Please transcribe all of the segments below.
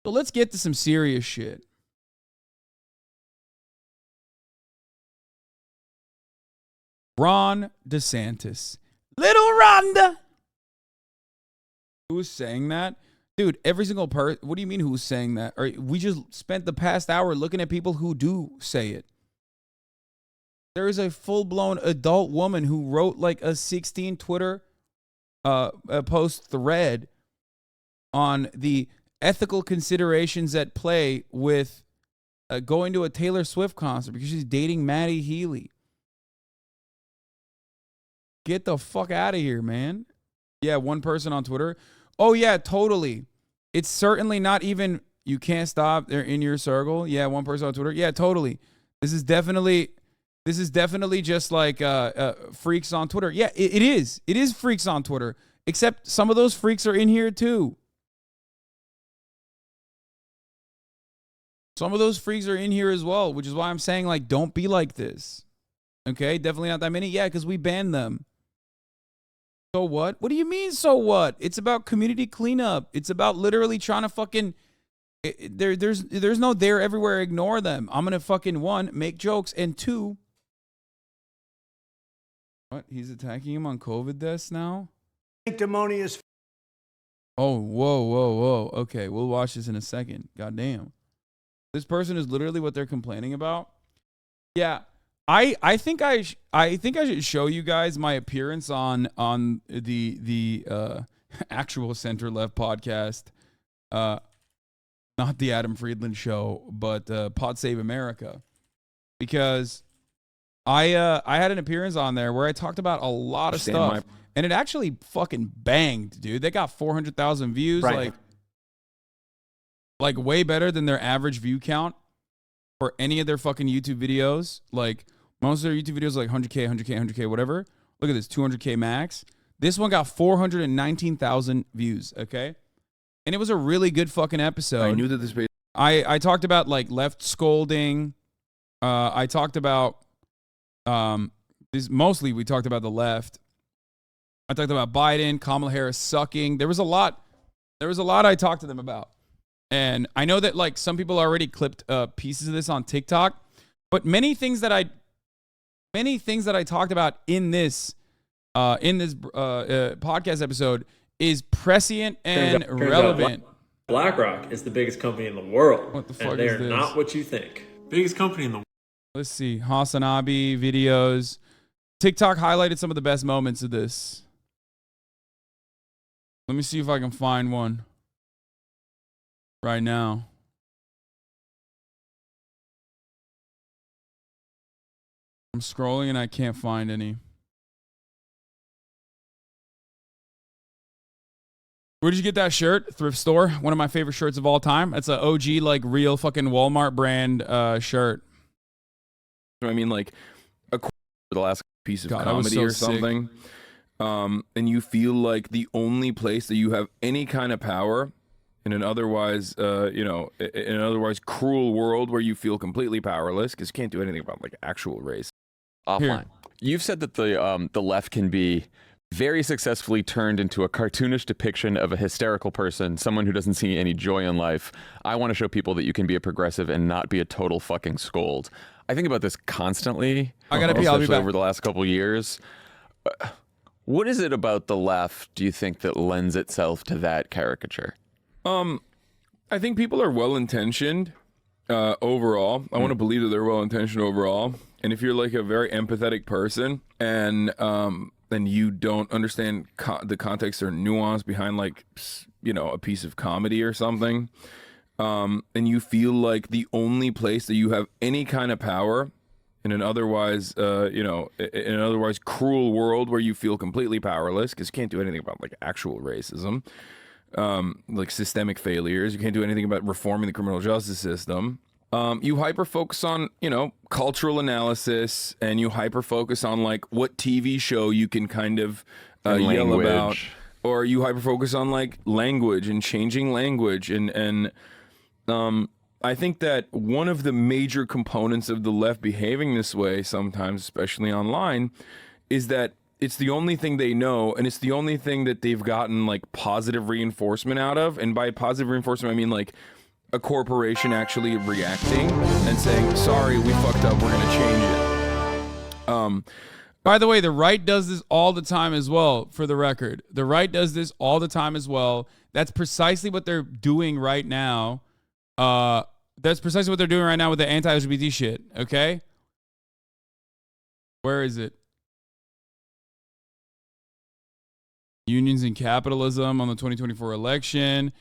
So let's get to some serious shit. Ron DeSantis. Little Rhonda. Who's saying that? Dude, every single person. What do you mean who's saying that? Or we just spent the past hour looking at people who do say it. There is a full-blown adult woman who wrote like a 16 Twitter post thread on the ethical considerations at play with going to a Taylor Swift concert because she's dating Maddie Healy. Get the fuck out of here, man. Yeah, one person on Twitter. Oh, yeah, totally. It's certainly not even, you can't stop, they're in your circle. Yeah, one person on Twitter. Yeah, totally. This is definitely just like freaks on Twitter. Yeah, it is. It is freaks on Twitter. Except some of those freaks are in here too. Some of those freaks are in here as well, which is why I'm saying, like, don't be like this. Okay, definitely not that many. Yeah, because we banned them. So what? What do you mean, so what? It's about community cleanup. It's about literally trying to fucking... There's no there everywhere, ignore them. I'm going to fucking, one, make jokes, and two... What? He's attacking him on COVID deaths now? Sanctimonious. Oh, whoa. Okay, we'll watch this in a second. Goddamn. This person is literally what they're complaining about? Yeah. I think I should show you guys my appearance on the actual center left podcast, not the Adam Friedland show, but Pod Save America, because I had an appearance on there where I talked about a lot of stuff, and it actually fucking banged, dude. They got 400,000 views, right. like way better than their average view count for any of their fucking YouTube videos. Like, most of their YouTube videos are like 100K, whatever. Look at this, 200K max. This one got 419,000 views, okay? And it was a really good fucking episode. I knew that this... I talked about, like, left scolding. I talked about... mostly we talked about the left. I talked about Biden, Kamala Harris sucking. There was a lot I talked to them about. And I know that, like, some people already clipped pieces of this on TikTok, but many things that I talked about in this podcast episode is prescient and relevant. BlackRock is the biggest company in the world. What the fuck and is they're this? not what you think. Biggest company in the world. Let's see. Hasanabi videos. TikTok highlighted some of the best moments of this. Let me see if I can find one right now. I'm scrolling and I can't find any. Where did you get that shirt? Thrift store. One of my favorite shirts of all time. It's an OG, like, real fucking Walmart brand shirt. I mean, like, for the last piece of comedy so or something. And you feel like the only place that you have any kind of power in an otherwise, in an otherwise cruel world where you feel completely powerless because you can't do anything about, like, actual race. Offline. Here. You've said that the left can be very successfully turned into a cartoonish depiction of a hysterical person, someone who doesn't see any joy in life. I want to show people that you can be a progressive and not be a total fucking scold. I think about this constantly. I gotta pee. I'll be back. Over the last couple of years. What is it about the left, do you think, that lends itself to that caricature? I think people are well-intentioned overall. I want to believe that they're well-intentioned overall. And if you're like a very empathetic person and then you don't understand the context or nuance behind, like, a piece of comedy or something, and you feel like the only place that you have any kind of power in an otherwise, in an otherwise cruel world where you feel completely powerless because you can't do anything about, like, actual racism, like systemic failures. You can't do anything about reforming the criminal justice system. You hyper-focus on, cultural analysis, and you hyper-focus on, like, what TV show you can kind of yell about. Or you hyper-focus on, like, language and changing language. And I think that one of the major components of the left behaving this way sometimes, especially online, is that it's the only thing they know, and it's the only thing that they've gotten, like, positive reinforcement out of. And by positive reinforcement, I mean, like, a corporation actually reacting and saying, sorry, we fucked up, we're going to change it. By the way, the right does this all the time as well, for the record. The right does this all the time as well. That's precisely what they're doing right now. That's precisely what they're doing right now with the anti-LGBT shit, okay? Where is it? Unions and capitalism on the 2024 election.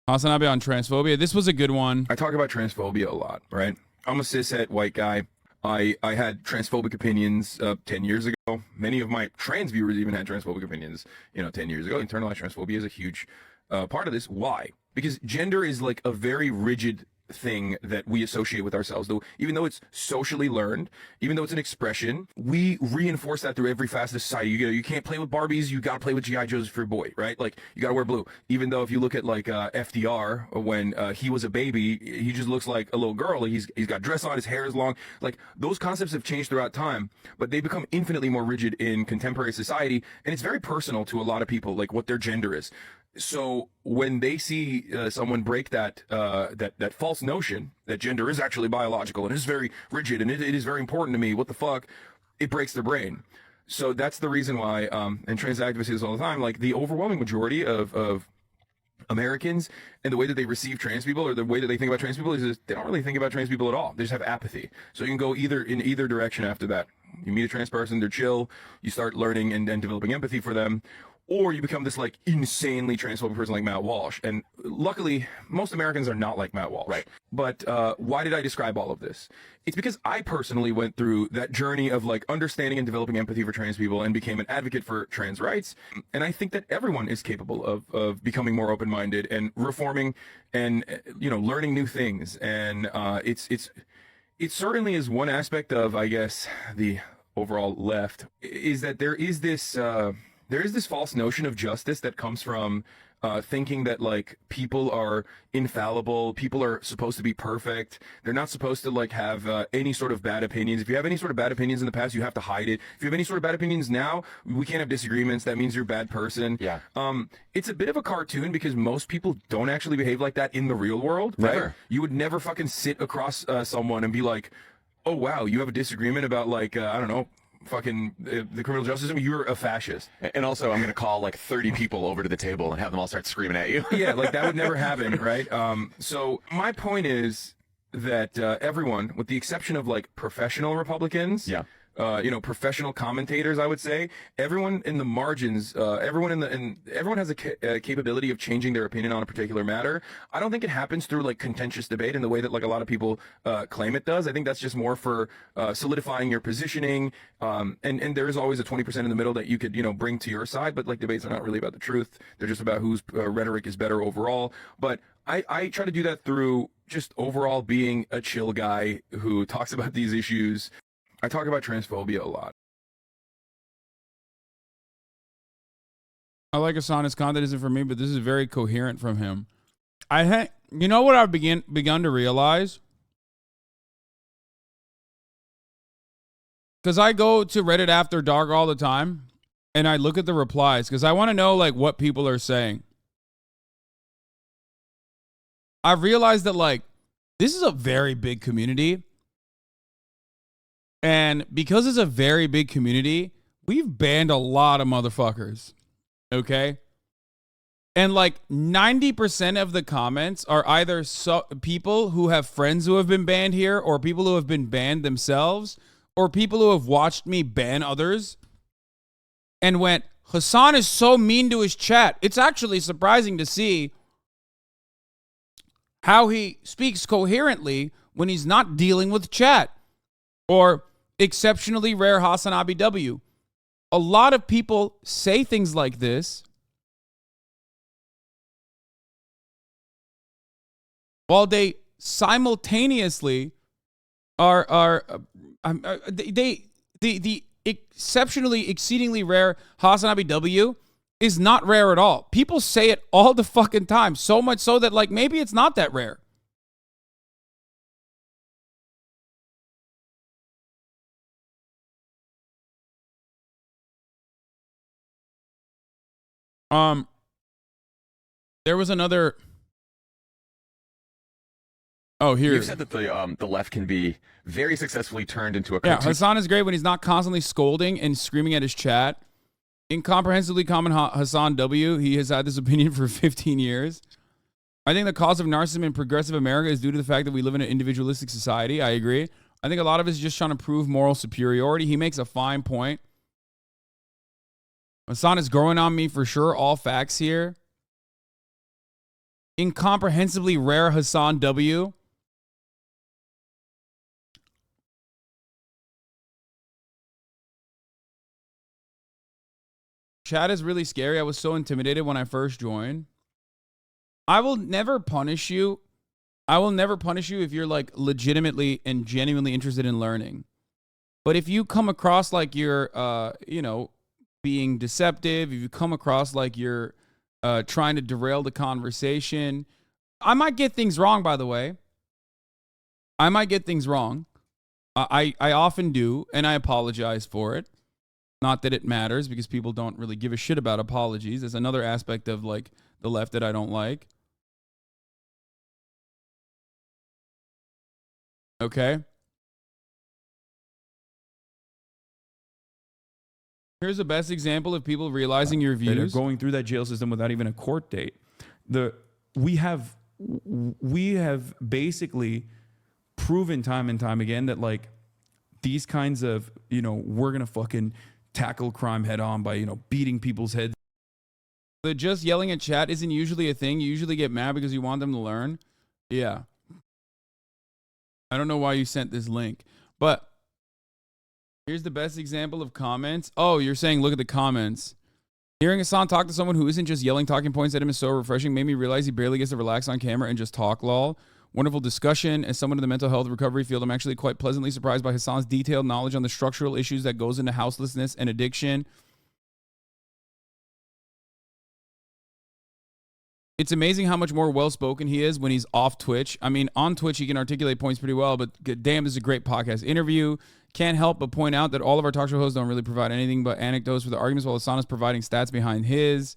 Hasanabi on transphobia. This was a good one. I talk about transphobia a lot, right? I'm a cishet white guy. I had transphobic opinions 10 years ago. Many of my trans viewers even had transphobic opinions, 10 years ago. Internalized transphobia is a huge part of this. Why? Because gender is like a very rigid thing that we associate with ourselves, though. Even though it's socially learned, even though it's an expression, we reinforce that through every facet of society. You can't play with Barbies, you gotta play with GI Joes for your boy, right? Like, you gotta wear blue. Even though if you look at like FDR, when he was a baby, he just looks like a little girl. He's got dress on, his hair is long. Like, those concepts have changed throughout time, but they become infinitely more rigid in contemporary society, and it's very personal to a lot of people, like what their gender is. So when they see someone break that false notion that gender is actually biological and is very rigid and it is very important to me, what the fuck, it breaks their brain. So that's the reason why, and trans activists say this all the time, like the overwhelming majority of Americans and the way that they receive trans people or the way that they think about trans people is they don't really think about trans people at all. They just have apathy. So you can go in either direction after that. You meet a trans person, they're chill, you start learning and developing empathy for them. Or you become this like insanely transphobic person like Matt Walsh. And luckily, most Americans are not like Matt Walsh. Right. But why did I describe all of this? It's because I personally went through that journey of like understanding and developing empathy for trans people and became an advocate for trans rights. And I think that everyone is capable of becoming more open-minded and reforming and, learning new things. And it certainly is one aspect of, I guess, the overall left, is that there is this false notion of justice that comes from thinking that like people are infallible, people are supposed to be perfect, they're not supposed to like have any sort of bad opinions. If you have any sort of bad opinions in the past, you have to hide it. If you have any sort of bad opinions now, we can't have disagreements. That means you're a bad person. Yeah. It's a bit of a cartoon because most people don't actually behave like that in the real world. Right? Never. You would never fucking sit across someone and be like, oh wow, you have a disagreement about like I don't know, fucking the criminal justice system, you're a fascist. And also, I'm going to call like 30 people over to the table and have them all start screaming at you. Yeah, like that would never happen, right? So my point is that everyone, with the exception of like professional Republicans, professional commentators, I would say, everyone in the margins, everyone has a capability of changing their opinion on a particular matter. I don't think it happens through like contentious debate in the way that like a lot of people claim it does. I think that's just more for solidifying your positioning. And there is always a 20% in the middle that you could, bring to your side. But like debates are not really about the truth. They're just about whose rhetoric is better overall. But I try to do that through just overall being a chill guy who talks about these issues. I talk about transphobia a lot. I like Asana's content isn't for me, but this is very coherent from him. You know what I've begun to realize? Because I go to Reddit after dark all the time, and I look at the replies because I want to know like what people are saying. I've realized that like this is a very big community. And because it's a very big community, we've banned a lot of motherfuckers. Okay? And like 90% of the comments are either people who have friends who have been banned here, or people who have been banned themselves, or people who have watched me ban others and went, Hasan is so mean to his chat. It's actually surprising to see how he speaks coherently when he's not dealing with chat. Or exceptionally rare Hasanabi W. A lot of people say things like this while they simultaneously are the exceptionally exceedingly rare Hasanabi W is not rare at all. People say it all the fucking time, so much so that like maybe it's not that rare. There was another Oh, here. You've said that the left can be very successfully turned into a Yeah, cartoon. Hassan is great when he's not constantly scolding and screaming at his chat. Incomprehensibly common Hassan W. He has had this opinion for 15 years. I think the cause of narcissism in progressive America is due to the fact that we live in an individualistic society. I agree. I think a lot of it is just trying to prove moral superiority. He makes a fine point. Hassan is growing on me for sure. All facts here. Incomprehensibly rare Hassan W. Chat is really scary. I was so intimidated when I first joined. I will never punish you. I will never punish you if you're like legitimately and genuinely interested in learning. But if you come across like you're, being deceptive, if you come across like you're trying to derail the conversation, I might get things wrong, by the way. I might get things wrong. I often do, and I apologize for it. Not that it matters, because people don't really give a shit about apologies. There's another aspect of like the left that I don't like. Okay. Here's the best example of people realizing your views. They're going through that jail system without even a court date. We have basically proven time and time again that like these kinds of, we're gonna fucking tackle crime head on by, beating people's heads. The just yelling at chat isn't usually a thing. You usually get mad because you want them to learn. Yeah. I don't know why you sent this link, but here's the best example of comments. Oh, you're saying look at the comments. Hearing Hassan talk to someone who isn't just yelling talking points at him is so refreshing. Made me realize he barely gets to relax on camera and just talk, lol. Wonderful discussion. As someone in the mental health recovery field, I'm actually quite pleasantly surprised by Hassan's detailed knowledge on the structural issues that goes into houselessness and addiction. It's amazing how much more well-spoken he is when he's off Twitch. I mean, on Twitch, he can articulate points pretty well, but damn, this is a great podcast interview. Can't help but point out that all of our talk show hosts don't really provide anything but anecdotes for the arguments, while Hassan is providing stats behind his.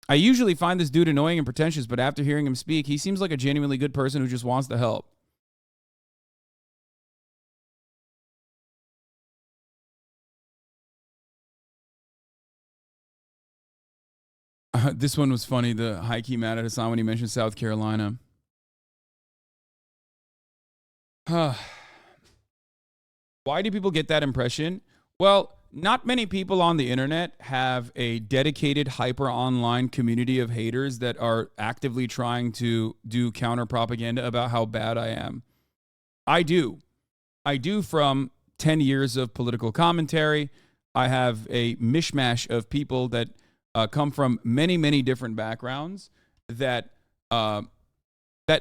I usually find this dude annoying and pretentious, but after hearing him speak, he seems like a genuinely good person who just wants to help. This one was funny. The high key mad at Hassan when he mentioned South Carolina. Why do people get that impression? Well, not many people on the internet have a dedicated hyper online community of haters that are actively trying to do counter propaganda about how bad I am. I do from 10 years of political commentary. I have a mishmash of people that come from many, many different backgrounds that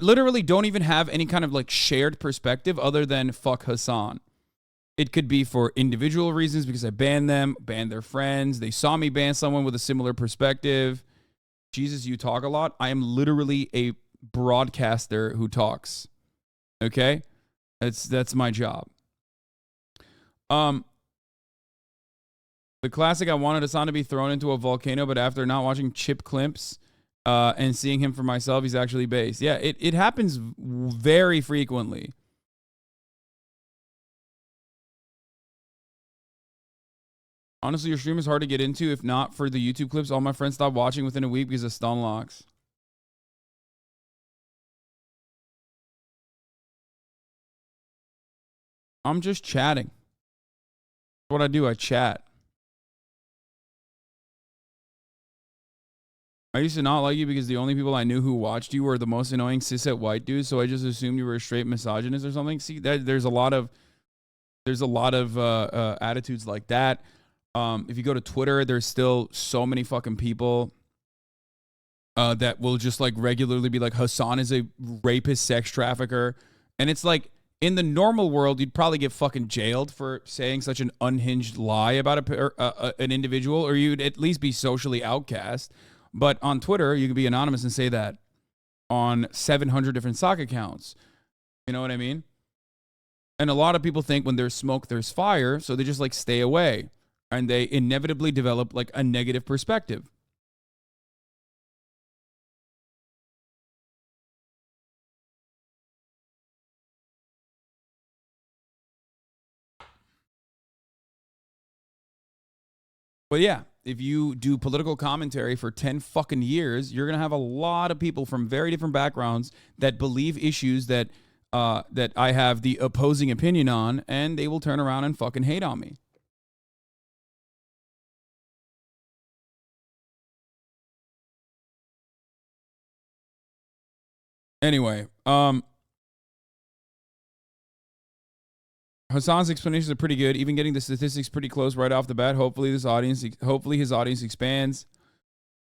literally don't even have any kind of like shared perspective other than fuck Hassan. It could be for individual reasons because I banned them, banned their friends. They saw me ban someone with a similar perspective. Jesus, you talk a lot. I am literally a broadcaster who talks. Okay? That's my job. The classic, I wanted Hassan to be thrown into a volcano, but after not watching Chip clips and seeing him for myself, he's actually based. Yeah, it happens very frequently. Honestly, your stream is hard to get into. If not for the YouTube clips, all my friends stopped watching within a week because of stun locks. I'm just chatting. That's what I do. I chat. I used to not like you because the only people I knew who watched you were the most annoying cishet white dudes, so I just assumed you were a straight misogynist or something. See, there's a lot of attitudes like that. If you go to Twitter, there's still so many fucking people that will just like regularly be like, Hassan is a rapist, sex trafficker. And it's like, in the normal world, you'd probably get fucking jailed for saying such an unhinged lie about an individual, or you'd at least be socially outcast. But on Twitter, you can be anonymous and say that on 700 different sock accounts. You know what I mean? And a lot of people think when there's smoke, there's fire, so they just like stay away. And they inevitably develop like a negative perspective. But yeah, if you do political commentary for 10 fucking years, you're going to have a lot of people from very different backgrounds that believe issues that that I have the opposing opinion on, and they will turn around and fucking hate on me. Anyway, Hassan's explanations are pretty good, even getting the statistics pretty close right off the bat. Hopefully his audience expands.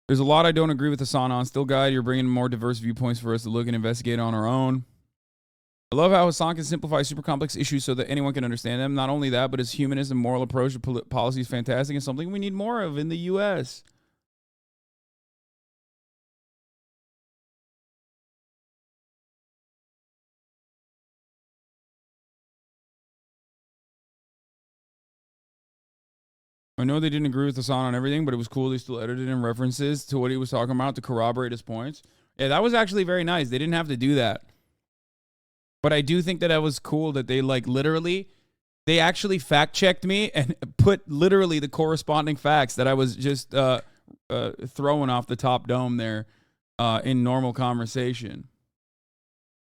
There's a lot I don't agree with Hassan on. Still, guy, you're bringing more diverse viewpoints for us to look and investigate on our own. I love how Hassan can simplify super complex issues so that anyone can understand them. Not only that, but his humanist and moral approach to policy is fantastic and something we need more of in the U.S. I know they didn't agree with Hassan on everything, but it was cool they still edited in references to what he was talking about to corroborate his points. Yeah, that was actually very nice. They didn't have to do that. But I do think that was cool that they they actually fact-checked me and put literally the corresponding facts that I was just throwing off the top dome there in normal conversation.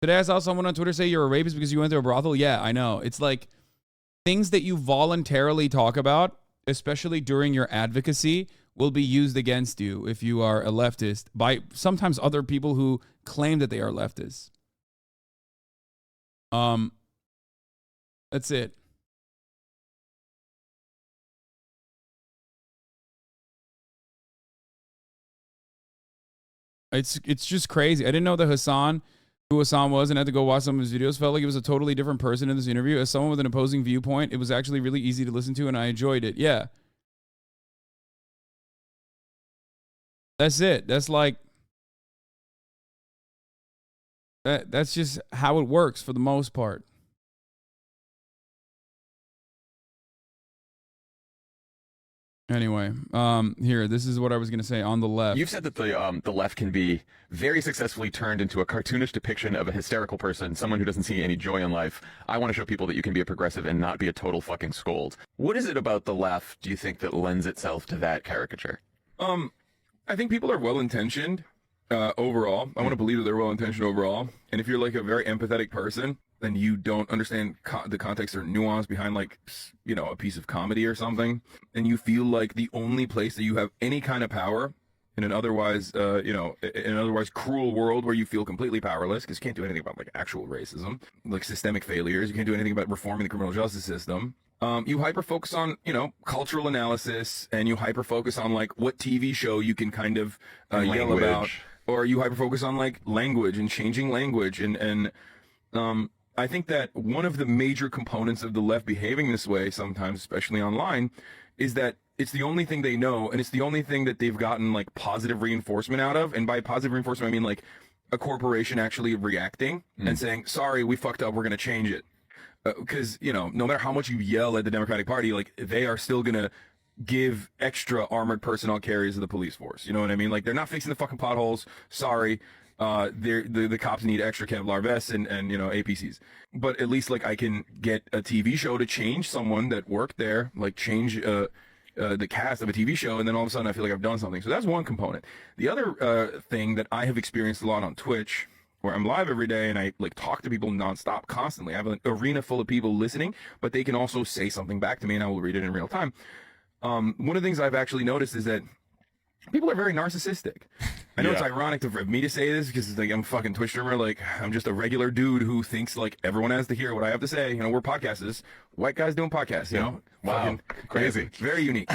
Today I saw someone on Twitter say you're a rapist because you went to a brothel. Yeah, I know. It's like things that you voluntarily talk about, especially during your advocacy, will be used against you if you are a leftist by sometimes other people who claim that they are leftists. That's it. It's just crazy. I didn't know that who Hassan was, and had to go watch some of his videos. Felt like he was a totally different person in this interview. As someone with an opposing viewpoint, it was actually really easy to listen to, and I enjoyed it. Yeah. That's it. That's like that's just how it works for the most part. Anyway, here, this is what I was going to say on the left. You've said that the left can be very successfully turned into a cartoonish depiction of a hysterical person, someone who doesn't see any joy in life. I want to show people that you can be a progressive and not be a total fucking scold. What is it about the left, do you think, that lends itself to that caricature? I think people are well-intentioned overall. I want to believe that they're well-intentioned overall. And if you're like a very empathetic person, then you don't understand the context or nuance behind, like, you know, a piece of comedy or something, and you feel like the only place that you have any kind of power in an otherwise, in an otherwise cruel world where you feel completely powerless because you can't do anything about like actual racism, like systemic failures. You can't do anything about reforming the criminal justice system. You hyper-focus on, cultural analysis, and you hyper-focus on, like, what TV show you can kind of yell about. Or you hyper-focus on, like, language and changing language. And I think that one of the major components of the left behaving this way sometimes, especially online, is that it's the only thing they know, and it's the only thing that they've gotten, like, positive reinforcement out of. And by positive reinforcement, I mean, like, a corporation actually reacting and saying, sorry, we fucked up, we're going to change it. Because, no matter how much you yell at the Democratic Party, like, they are still going to give extra armored personnel carriers to the police force. You know what I mean? Like, they're not fixing the fucking potholes. Sorry. The cops need extra Kevlar vests and APCs. But at least, like, I can get a TV show to change someone that worked there, like, change the cast of a TV show, and then all of a sudden I feel like I've done something. So that's one component. The other thing that I have experienced a lot on Twitch, where I'm live every day and I, like, talk to people nonstop constantly. I have an arena full of people listening, but they can also say something back to me and I will read it in real time. One of the things I've actually noticed is that people are very narcissistic. I know it's ironic for me to say this because it's like I'm a fucking Twitch streamer. Like, I'm just a regular dude who thinks like everyone has to hear what I have to say. We're podcasters, white guys doing podcasts. Wow, fucking crazy, very unique.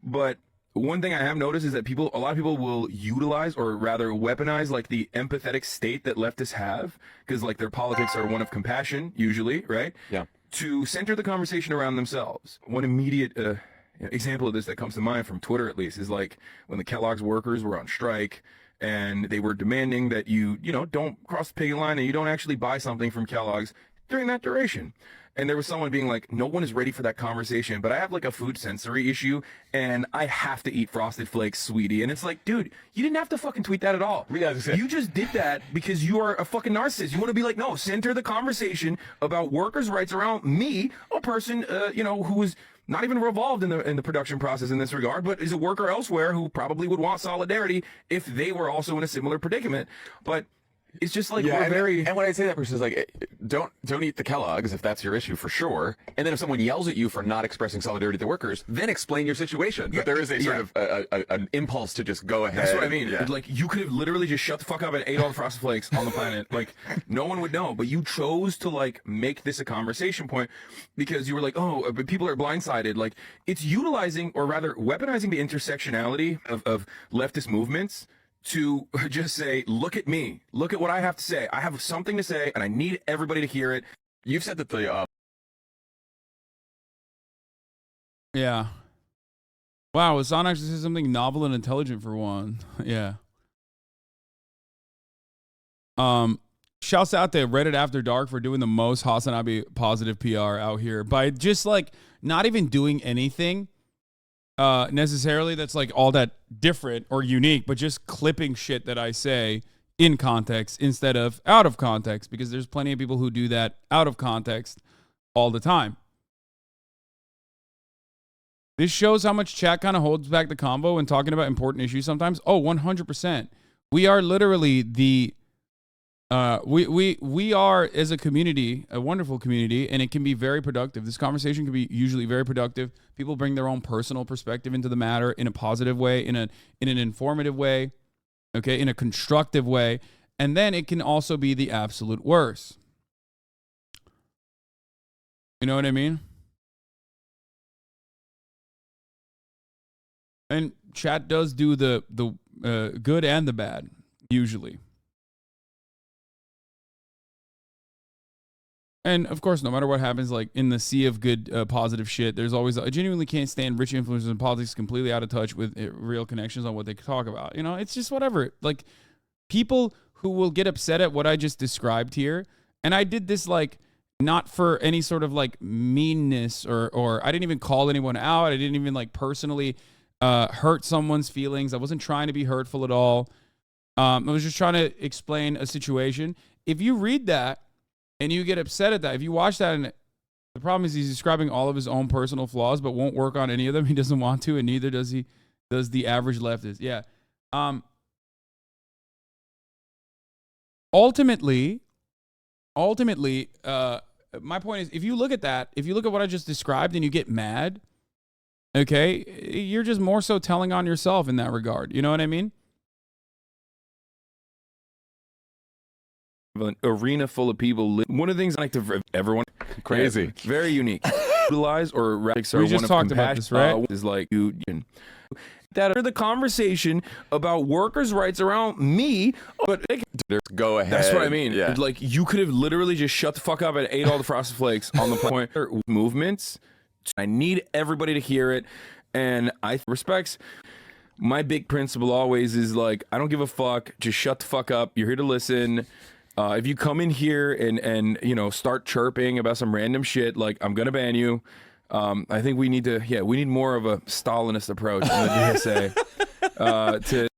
But one thing I have noticed is that a lot of people will utilize, or rather weaponize, like, the empathetic state that leftists have, because, like, their politics are one of compassion usually, right? Yeah. To center the conversation around themselves. One immediate example of this that comes to mind from Twitter, at least, is like when the Kellogg's workers were on strike and they were demanding that you don't cross the picket line and you don't actually buy something from Kellogg's during that duration. And there was someone being like, no one is ready for that conversation, but I have, like, a food sensory issue and I have to eat Frosted Flakes, sweetie. And it's like, dude, you didn't have to fucking tweet that at all. You just did that because you are a fucking narcissist. You want to be like, no, center the conversation about workers' rights around me, a person, who is not even involved in the production process in this regard, but is a worker elsewhere who probably would want solidarity if they were also in a similar predicament. But it's just like and when I say that person is like, don't eat the Kellogg's if that's your issue for sure. And then if someone yells at you for not expressing solidarity to the workers, then explain your situation. But there is a sort of an impulse to just go ahead. That's what I mean. Like, you could have literally just shut the fuck up and ate all the Frosted Flakes on the planet. Like, no one would know. But you chose to like make this a conversation point because you were like, oh, but people are blindsided. Like, it's utilizing, or rather weaponizing, the intersectionality of leftist movements to just say, look at me, look at what I have to say. I have something to say, and I need everybody to hear it. You've said that the Yeah. Wow, Hassan actually said something novel and intelligent for one. Yeah. Shouts out to Reddit After Dark for doing the most Hasanabi positive PR out here by just like not even doing anything necessarily that's like all that different or unique, but just clipping shit that I say in context instead of out of context, because there's plenty of people who do that out of context all the time. This shows how much chat kind of holds back the convo when talking about important issues sometimes. Oh, 100%. We are literally the we are, as a community, a wonderful community, and it can be very productive. This conversation can be usually very productive. People bring their own personal perspective into the matter in a positive way, in an informative way, okay, in a constructive way, and then it can also be the absolute worst. You know what I mean? And chat does do the good and the bad, usually. And of course, no matter what happens, like in the sea of good, positive shit, there's always, I genuinely can't stand rich influencers in politics completely out of touch with real connections on what they talk about. You know, it's just whatever. Like, people who will get upset at what I just described here, and I did this like not for any sort of like meanness or I didn't even call anyone out. I didn't even like personally hurt someone's feelings. I wasn't trying to be hurtful at all. I was just trying to explain a situation. If you read that, and you get upset at that, if you watch that, and the problem is he's describing all of his own personal flaws, but won't work on any of them. He doesn't want to, and neither does the average leftist. Yeah. Ultimately, my point is, if you look at that, if you look at what I just described and you get mad, okay, you're just more so telling on yourself in that regard. You know what I mean? An arena full of people. One of the things I like to everyone crazy, very unique. Utilize or we just talked about this, right? Is like you that are the conversation about workers' rights around me. But go ahead. That's what I mean. Yeah. Like, you could have literally just shut the fuck up and ate all the Frosted Flakes on the point. Movements. I need everybody to hear it, and I respects. My big principle always is like, I don't give a fuck. Just shut the fuck up. You're here to listen. If you come in here and you know, start chirping about some random shit, like, I'm gonna ban you. I think we need more of a Stalinist approach in the DSA.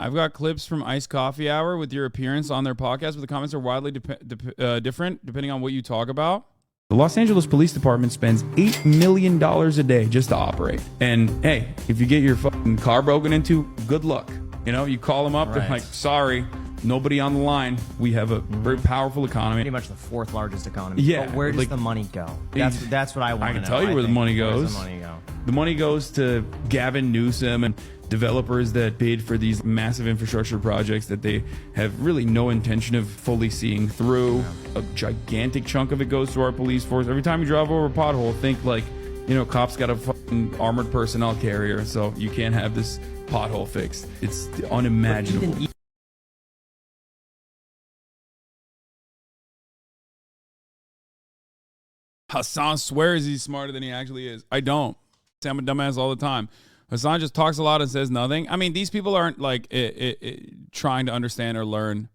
I've got clips from Iced Coffee Hour with your appearance on their podcast, but the comments are wildly different depending on what you talk about. The Los Angeles Police Department spends $8 million a day just to operate. And hey, if you get your fucking car broken into, good luck. You know, you call them up, they're like, sorry, nobody on the line. We have a very powerful economy. Pretty much the fourth largest economy. Yeah. But where does like, the money go? That's what I want to know. I can tell you where the money goes. Where does the money go? The money goes to Gavin Newsom and developers that bid for these massive infrastructure projects that they have really no intention of fully seeing through. Yeah. A gigantic chunk of it goes to our police force. Every time you drive over a pothole, think like, you know, cops got a fucking armored personnel carrier, so you can't have this pothole fixed. It's unimaginable. Hassan swears he's smarter than he actually is. I don't. I'm a dumbass all the time. Hassan just talks a lot and says nothing. I mean, these people aren't like trying to understand or learn,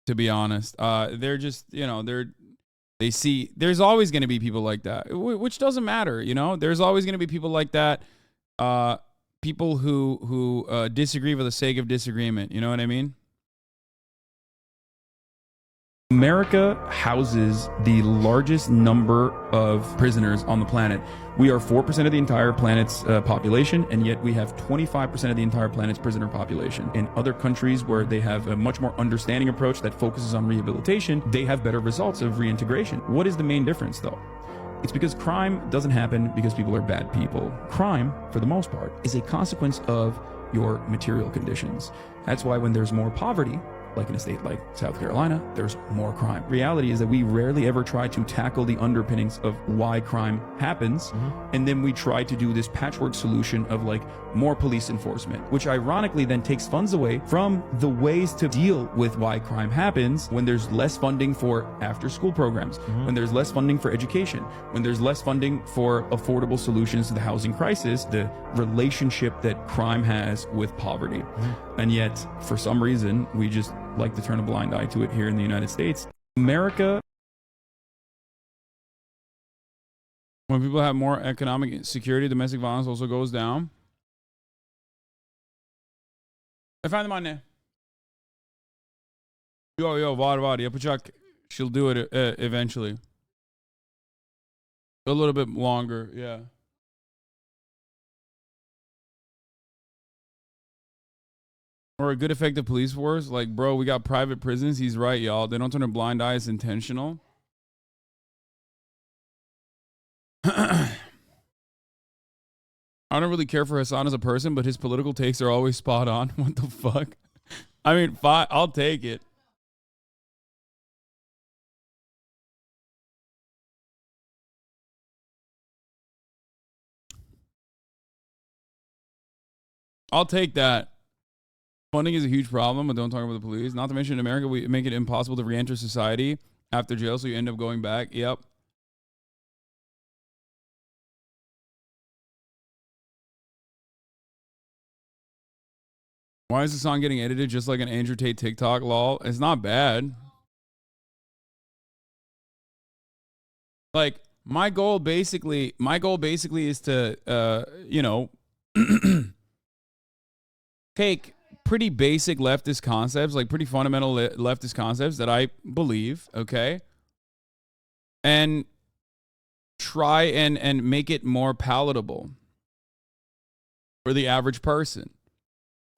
to be honest. They're just, you know, they see, there's always going to be people like that, which doesn't matter, you know? There's always going to be people like that, people who disagree for the sake of disagreement, you know what I mean? America houses the largest number of prisoners on the planet. We are 4% of the entire planet's population, and yet we have 25% of the entire planet's prisoner population. In other countries where they have a much more understanding approach that focuses on rehabilitation, they have better results of reintegration. What is the main difference, though? It's because crime doesn't happen because people are bad people. Crime, for the most part, is a consequence of your material conditions. That's why when there's more poverty, like in a state like South Carolina, there's more crime. Reality is that we rarely ever try to tackle the underpinnings of why crime happens. And then we try to do this patchwork solution of like more police enforcement, which ironically then takes funds away from the ways to deal with why crime happens when there's less funding for after school programs, when there's less funding for education, when there's less funding for affordable solutions to the housing crisis, the relationship that crime has with poverty. And yet, for some reason, we just like to turn a blind eye to it here in the United States. America. When people have more economic security, domestic violence also goes down. I find them on there. Var. Yapacak. She'll do it eventually. A little bit longer, yeah. Or a good effective police force. Like, bro, we got private prisons. He's right, y'all. They don't turn a blind eye. It's intentional. I don't really care for Hassan as a person, but his political takes are always spot on. What the fuck? I mean, fine, I'll take it. I'll take that. Funding is a huge problem, but don't talk about the police. Not to mention in America, we make it impossible to re-enter society after jail, so you end up going back. Yep. Why is the song getting edited just like an Andrew Tate TikTok, lol? It's not bad. Like, my goal basically is to, take pretty basic leftist concepts, like pretty fundamental leftist concepts that I believe, okay, and try and make it more palatable for the average person.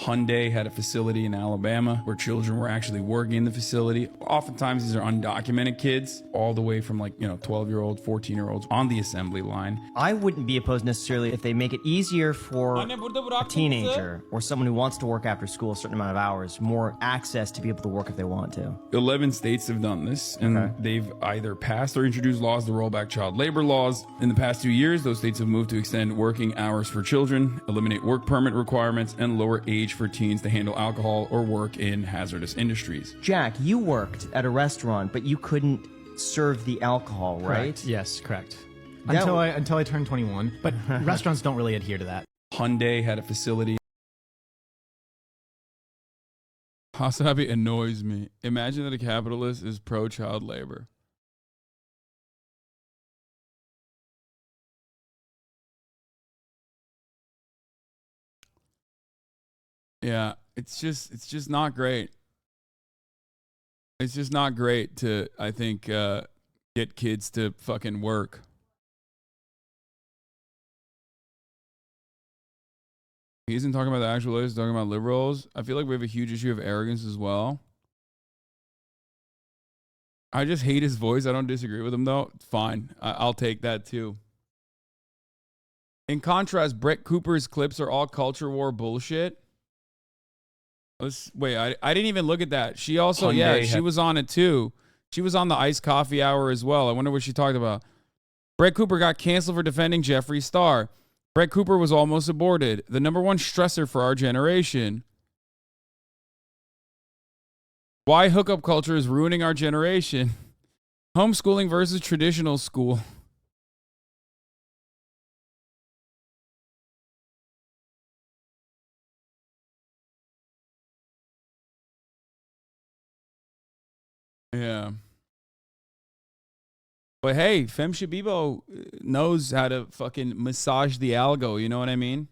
Hyundai had a facility in Alabama where children were actually working in the facility. Oftentimes, these are undocumented kids, all the way from 12-year-old, 14-year-olds on the assembly line. I wouldn't be opposed necessarily if they make it easier for a teenager or someone who wants to work after school a certain amount of hours, more access to be able to work if they want to. 11 states have done this, and they've either passed or introduced laws to roll back child labor laws. In the past 2 years, those states have moved to extend working hours for children, eliminate work permit requirements, and lower age for teens to handle alcohol or work in hazardous industries. Jack, you worked at a restaurant, but you couldn't serve the alcohol, right? Correct. Yes, correct. Until I turned 21, but restaurants don't really adhere to that. Hyundai had a facility. Hasanabi annoys me. Imagine that a capitalist is pro-child labor. Yeah, it's just not great. It's just not great to, I think, get kids to fucking work. He isn't talking about the actual list, he's talking about liberals. I feel like we have a huge issue of arrogance as well. I just hate his voice. I don't disagree with him, though. Fine. I'll take that, too. In contrast, Brett Cooper's clips are all culture war bullshit. Wait, I didn't even look at that. She also, she was on it too. She was on the iced coffee hour as well. I wonder what she talked about. Brett Cooper got canceled for defending Jeffree Star. Brett Cooper was almost aborted. The number one stressor for our generation. Why hookup culture is ruining our generation. Homeschooling versus traditional school. Yeah. But hey, Fem Shabibo knows how to fucking massage the algo, you know what I mean?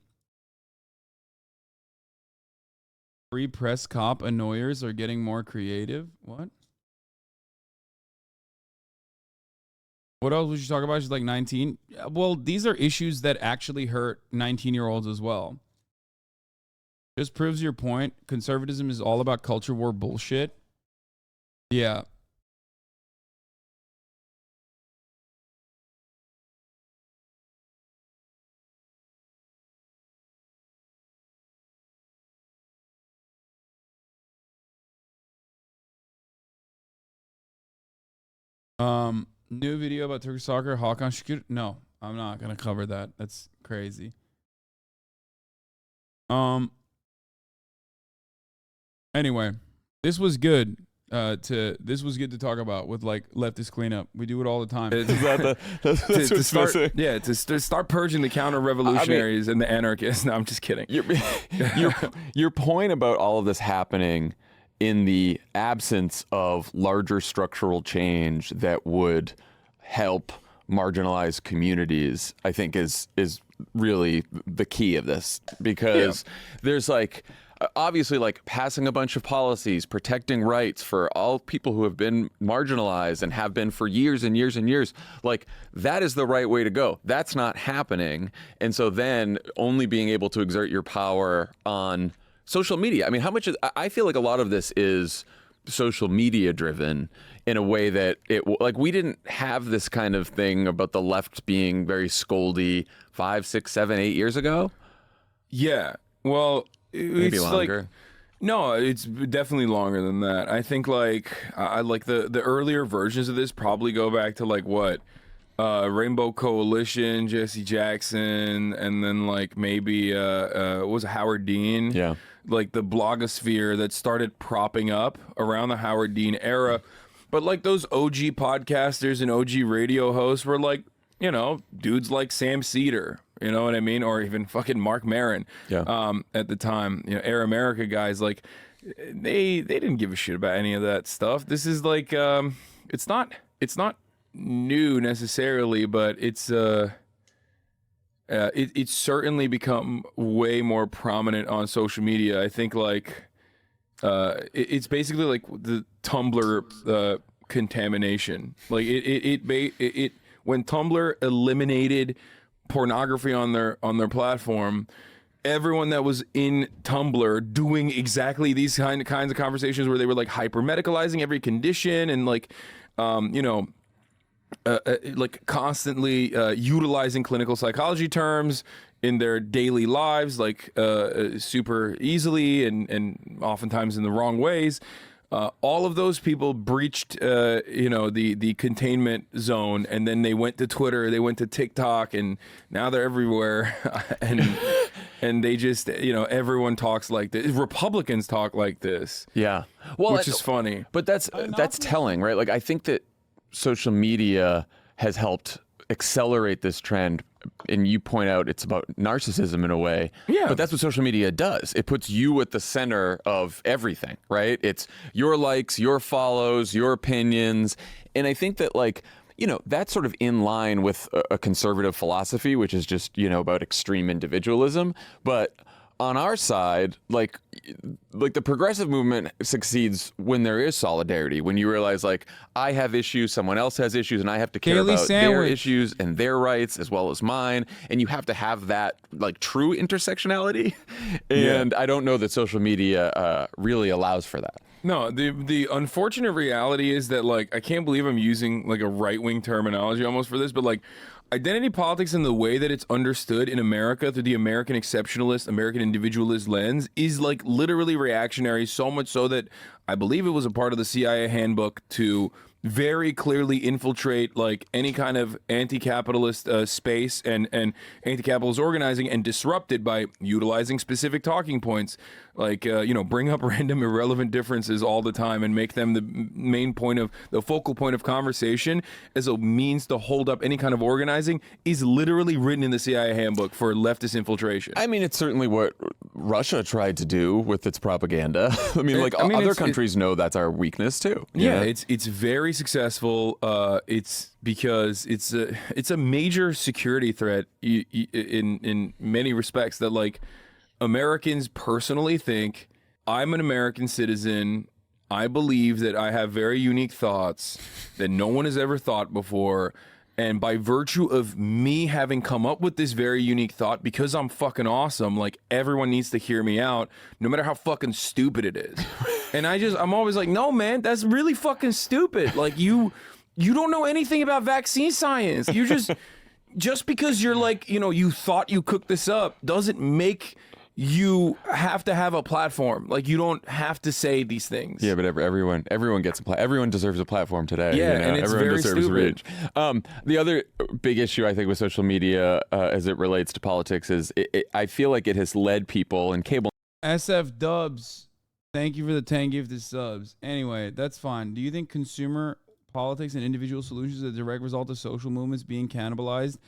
Free press cop annoyers are getting more creative. What? What else would you talk about? She's like 19. Well, these are issues that actually hurt 19-year-olds as well. Just proves your point. Conservatism is all about culture war bullshit. Yeah. New video about Turkish soccer. Hakan Şükür. No, I'm not gonna cover that. That's crazy. Anyway, this was good. This was good to talk about with like leftist cleanup. We do it all the time. To start purging the counter-revolutionaries and the anarchists. No, I'm just kidding. Your point about all of this happening in the absence of larger structural change that would help marginalized communities, I think is really the key of this, because there's like, obviously, like passing a bunch of policies, protecting rights for all people who have been marginalized and have been for years and years and years, like that is the right way to go. That's not happening. And so then only being able to exert your power on social media. I mean, I feel like a lot of this is social media driven in a way that we didn't have this kind of thing about the left being very scoldy 5, 6, 7, 8 years ago. Yeah. Well, maybe longer. Like, no, it's definitely longer than that. I think I like the earlier versions of this probably go back to like what Rainbow Coalition, Jesse Jackson, and then like maybe what was it, Howard Dean? Yeah. Like the blogosphere that started propping up around the Howard Dean era. But like those OG podcasters and OG radio hosts were like, you know, dudes like Sam Cedar, you know what I mean? Or even fucking Mark Maron at the time, you know, Air America guys, like they didn't give a shit about any of that stuff. This is like, it's not new necessarily, but it's certainly become way more prominent on social media. I think like it's basically like the Tumblr contamination. Like it when Tumblr eliminated pornography on their platform, everyone that was in Tumblr doing exactly these kinds of conversations where they were like hyper medicalizing every condition and like like constantly utilizing clinical psychology terms in their daily lives, like super easily and oftentimes in the wrong ways. All of those people breached, the containment zone, and then they went to Twitter, they went to TikTok, and now they're everywhere. and they just, everyone talks like this. Republicans talk like this. Yeah, well, which is funny. But that's telling, right? Like I think that social media has helped accelerate this trend, and you point out it's about narcissism in a way. Yeah. But that's what social media does. It puts you at the center of everything, right? It's your likes, your follows, your opinions. And I think that that's sort of in line with a conservative philosophy, which is just, about extreme individualism. But on our side, like the progressive movement succeeds when there is solidarity, when you realize like I have issues, someone else has issues, and I have to care about their issues and their rights as well as mine, and you have to have that like true intersectionality. And I don't know that social media really allows for that. No, the unfortunate reality is that like I can't believe I'm using like a right-wing terminology almost for this, but like identity politics and the way that it's understood in America through the American exceptionalist, American individualist lens is like literally reactionary, so much so that I believe it was a part of the CIA handbook to very clearly infiltrate like any kind of anti-capitalist space and anti-capitalist organizing and disrupt it by utilizing specific talking points, like bring up random irrelevant differences all the time and make them the focal point of conversation as a means to hold up any kind of organizing is literally written in the CIA handbook for leftist infiltration. I mean, it's certainly what Russia tried to do with its propaganda. Other countries know that's our weakness too. Yeah, it's very successful. It's because it's a major security threat in many respects that like Americans personally think I'm an American citizen. I believe that I have very unique thoughts that no one has ever thought before. And by virtue of me having come up with this very unique thought, because I'm fucking awesome, like everyone needs to hear me out, no matter how fucking stupid it is. And I'm always like, no, man, that's really fucking stupid. Like you don't know anything about vaccine science. You just because you're like, you thought you cooked this up doesn't make you have to have a platform. Like you don't have to say these things. Yeah, but everyone gets everyone deserves a platform today. Yeah, and it's everyone very deserves stupid. reach. The other big issue I think with social media as it relates to politics is I feel like it has led people in cable. SF Dubs, thank you for the 10 gifted subs. Anyway, that's fine. Do you think consumer politics and individual solutions are a direct result of social movements being cannibalized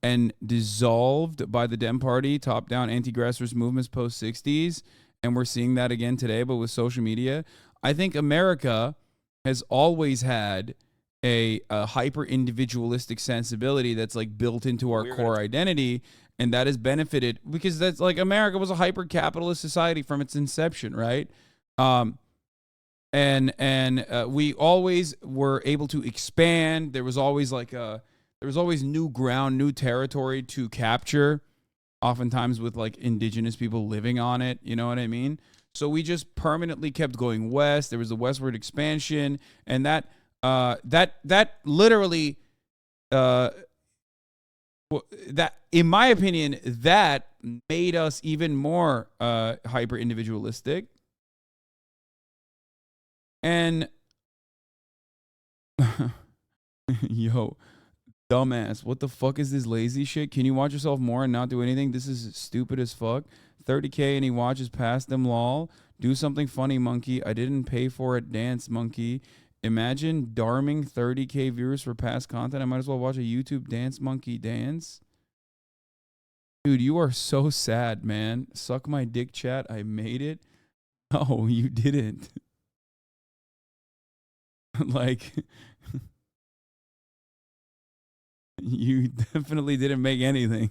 and dissolved by the Dem Party, top-down anti-grassroots movements post-60s, and we're seeing that again today, but with social media? I think America has always had a hyper-individualistic sensibility that's like built into our core identity, and that has benefited because that's like America was a hyper-capitalist society from its inception, right? And we always were able to expand. There was always new ground, new territory to capture, oftentimes with like indigenous people living on it. You know what I mean? So we just permanently kept going west. There was the westward expansion, and that literally, that in my opinion, that made us even more hyper individualistic. And yo, dumbass, what the fuck is this lazy shit? Can you watch yourself more and not do anything? This is stupid as fuck. 30K and he watches past them, lol. Do something funny, monkey. I didn't pay for it, dance, monkey. Imagine darming 30K viewers for past content. I might as well watch a YouTube dance monkey dance. Dude, you are so sad, man. Suck my dick, chat. I made it. No, you didn't. Like, you definitely didn't make anything.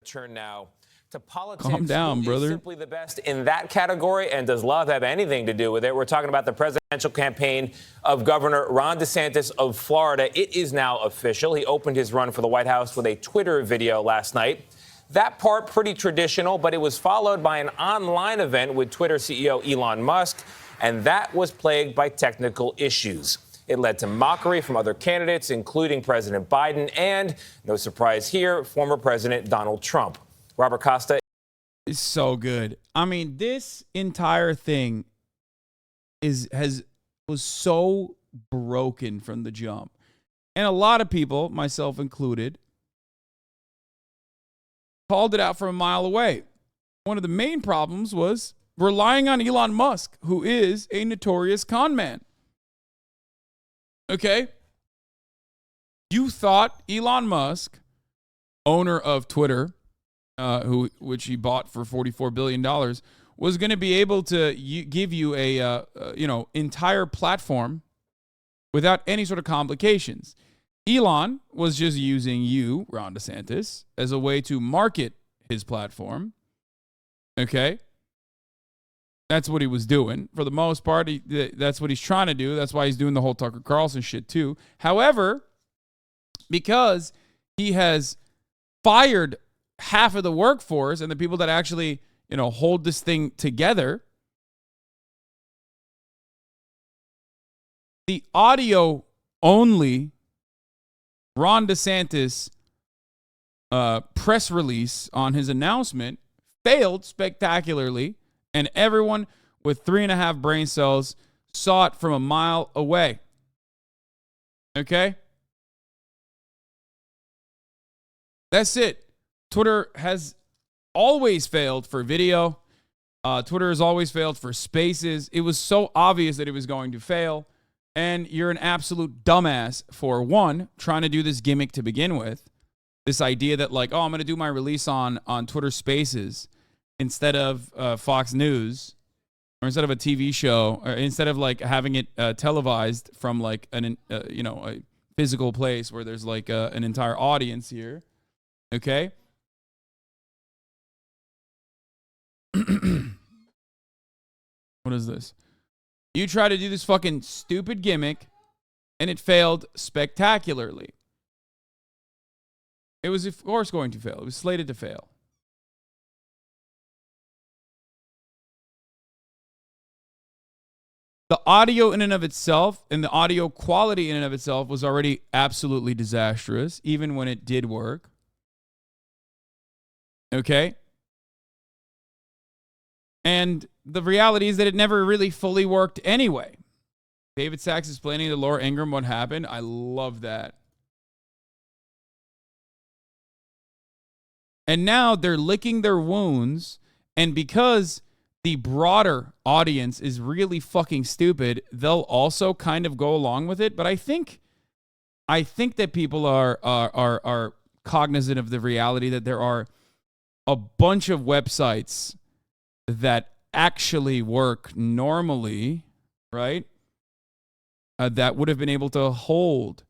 Turn now to politics. Calm down, Who brother. is simply the best in that category, and does love have anything to do with it? We're talking about the presidential campaign of Governor Ron DeSantis of Florida. It is now official. He opened his run for the White House with a Twitter video last night. That part pretty traditional, but it was followed by an online event with Twitter CEO Elon Musk, and that was plagued by technical issues. It led to mockery from other candidates, including President Biden and, no surprise here, former President Donald Trump. Robert Costa. It's so good. I mean, this entire thing was so broken from the jump. And a lot of people, myself included, called it out from a mile away. One of the main problems was relying on Elon Musk, who is a notorious con man. Okay? You thought Elon Musk, owner of Twitter, which he bought for $44 billion, was going to be able to give you a entire platform without any sort of complications. Elon was just using you, Ron DeSantis, as a way to market his platform. Okay? That's what he was doing. For the most part, that's what he's trying to do. That's why he's doing the whole Tucker Carlson shit too. However, because he has fired half of the workforce and the people that actually, hold this thing together, the audio only Ron DeSantis press release on his announcement failed spectacularly, and everyone with 3.5 brain cells saw it from a mile away. Okay? That's it. Twitter has always failed for video. Twitter has always failed for spaces. It was so obvious that it was going to fail. And you're an absolute dumbass for, one, trying to do this gimmick to begin with. This idea that, like, I'm going to do my release on Twitter Spaces instead of Fox News, or instead of a TV show, or instead of, like, having it televised from, like, a physical place where there's, like, an entire audience here. Okay? What is this? You try to do this fucking stupid gimmick, and it failed spectacularly. It was, of course, going to fail. It was slated to fail. The audio in and of itself and the audio quality in and of itself was already absolutely disastrous, even when it did work. Okay? And the reality is that it never really fully worked anyway. David Sachs explaining to Laura Ingraham what happened. I love that. And now they're licking their wounds, and because the broader audience is really fucking stupid, they'll also kind of go along with it. But I think that people are cognizant of the reality that there are a bunch of websites that actually work normally, right? That would have been able to hold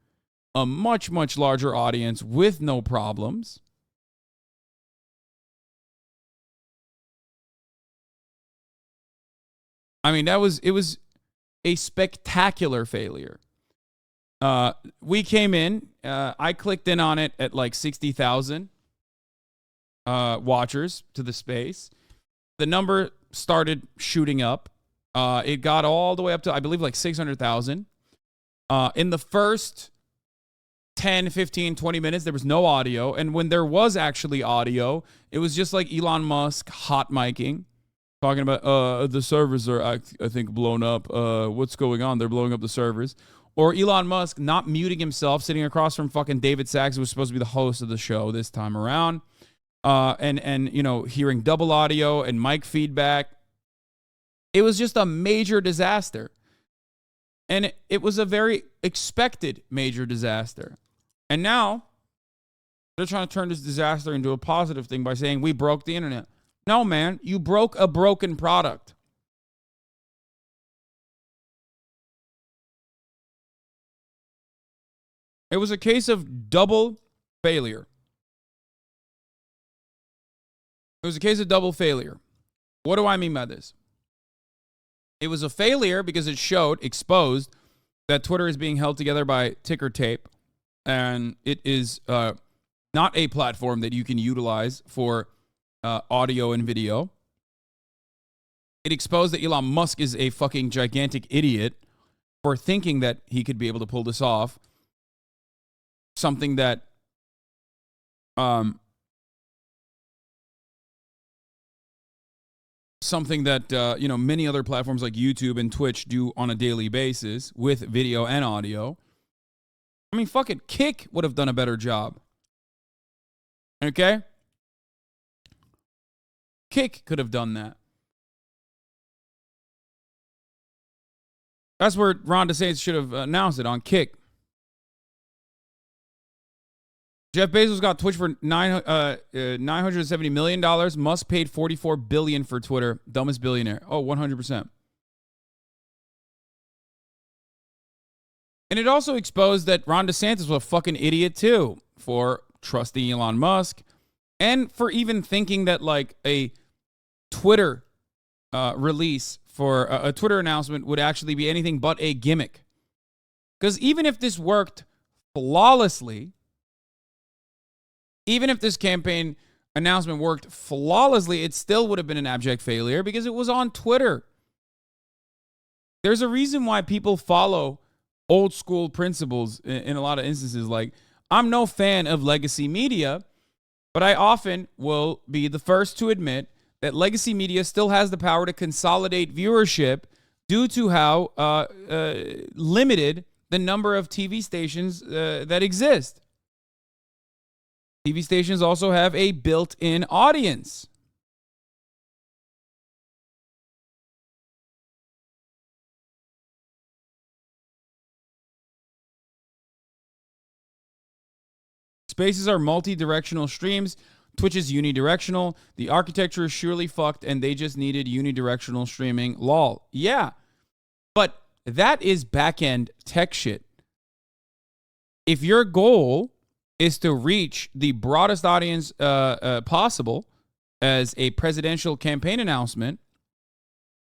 a much, much larger audience with no problems. I mean, it was a spectacular failure. We came in, I clicked in on it at like 60,000 watchers to the space. The number started shooting up. It got all the way up to, I believe, like 600,000. In the first 10, 15, 20 minutes, there was no audio. And when there was actually audio, it was just like Elon Musk hot micing. Talking about the servers are, I think, blown up. What's going on? They're blowing up the servers. Or Elon Musk not muting himself, sitting across from fucking David Sachs, who was supposed to be the host of the show this time around. And you know, hearing double audio and mic feedback. It was just a major disaster. And it was a very expected major disaster. And now they're trying to turn this disaster into a positive thing by saying we broke the internet. No, man, you broke a broken product. It was a case of double failure. It was a case of double failure. What do I mean by this? It was a failure because it exposed that Twitter is being held together by ticker tape, and it is not a platform that you can utilize for audio and video. It exposed that Elon Musk is a fucking gigantic idiot for thinking that he could be able to pull this off. Something that you know, many other platforms like YouTube and Twitch do on a daily basis with video and audio. I mean, fuck it, Kick would have done a better job. Okay? Kick could have done that. That's where Ron DeSantis should have announced it, on Kick. Jeff Bezos got Twitch for $970 million. Musk paid $44 billion for Twitter. Dumbest billionaire. Oh, 100%. And it also exposed that Ron DeSantis was a fucking idiot too for trusting Elon Musk and for even thinking that like a Twitter release for a Twitter announcement would actually be anything but a gimmick. Because even if this worked flawlessly, even if this campaign announcement worked flawlessly, it still would have been an abject failure because it was on Twitter. There's a reason why people follow old school principles in a lot of instances. Like, I'm no fan of legacy media, but I often will be the first to admit that legacy media still has the power to consolidate viewership due to how limited the number of TV stations that exist. TV stations also have a built-in audience. Spaces are multi-directional streams. Twitch is unidirectional. The architecture is surely fucked, and they just needed unidirectional streaming. Lol. Yeah, but that is back-end tech shit. If your goal is to reach the broadest audience possible as a presidential campaign announcement,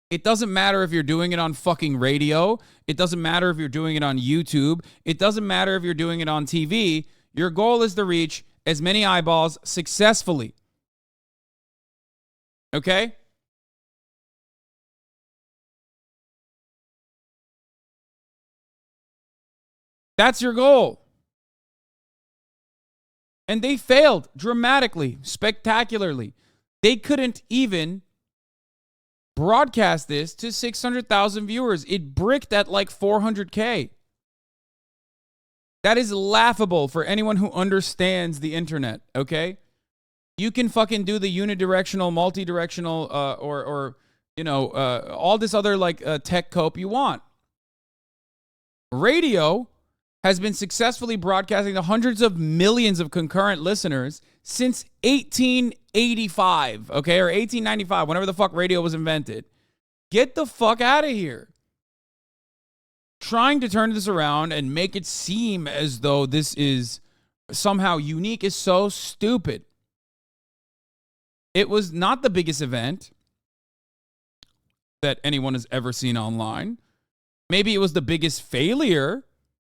it doesn't matter if you're doing it on fucking radio. It doesn't matter if you're doing it on YouTube. It doesn't matter if you're doing it on TV. Your goal is to reach as many eyeballs successfully. Okay? That's your goal. And they failed dramatically, spectacularly. They couldn't even broadcast this to 600,000 viewers. It bricked at like 400K. That is laughable for anyone who understands the internet, okay? You can fucking do the unidirectional, multidirectional, or all this other like tech cope you want. Radio has been successfully broadcasting to hundreds of millions of concurrent listeners since 1885, okay, or 1895, whenever the fuck radio was invented. Get the fuck out of here. Trying to turn this around and make it seem as though this is somehow unique is so stupid. It was not the biggest event that anyone has ever seen online. Maybe it was the biggest failure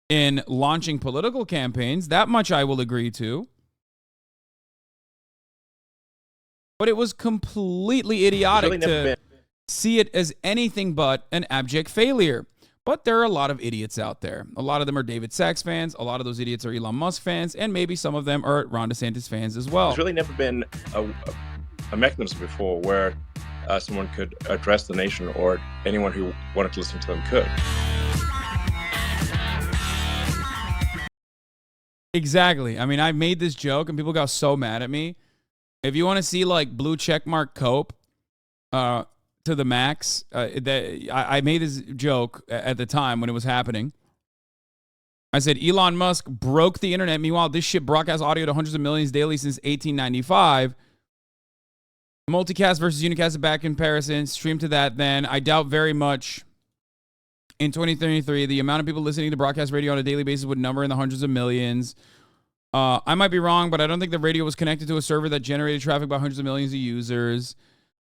in launching political campaigns. That much I will agree to. But it was completely idiotic to see it as anything but an abject failure. But there are a lot of idiots out there. A lot of them are David Sachs fans. A lot of those idiots are Elon Musk fans. And maybe some of them are Ron DeSantis fans as well. There's really never been a mechanism before where someone could address the nation, or anyone who wanted to listen to them could. Exactly. I mean, I made this joke and people got so mad at me. If you want to see like blue checkmark cope to the max, I made this joke at the time when it was happening. I said, Elon Musk broke the internet. Meanwhile, this shit broadcasts audio to hundreds of millions daily since 1895. Multicast versus unicast back comparison. Stream to that then. I doubt very much in 2033 the amount of people listening to broadcast radio on a daily basis would number in the hundreds of millions. I might be wrong, but I don't think the radio was connected to a server that generated traffic by hundreds of millions of users.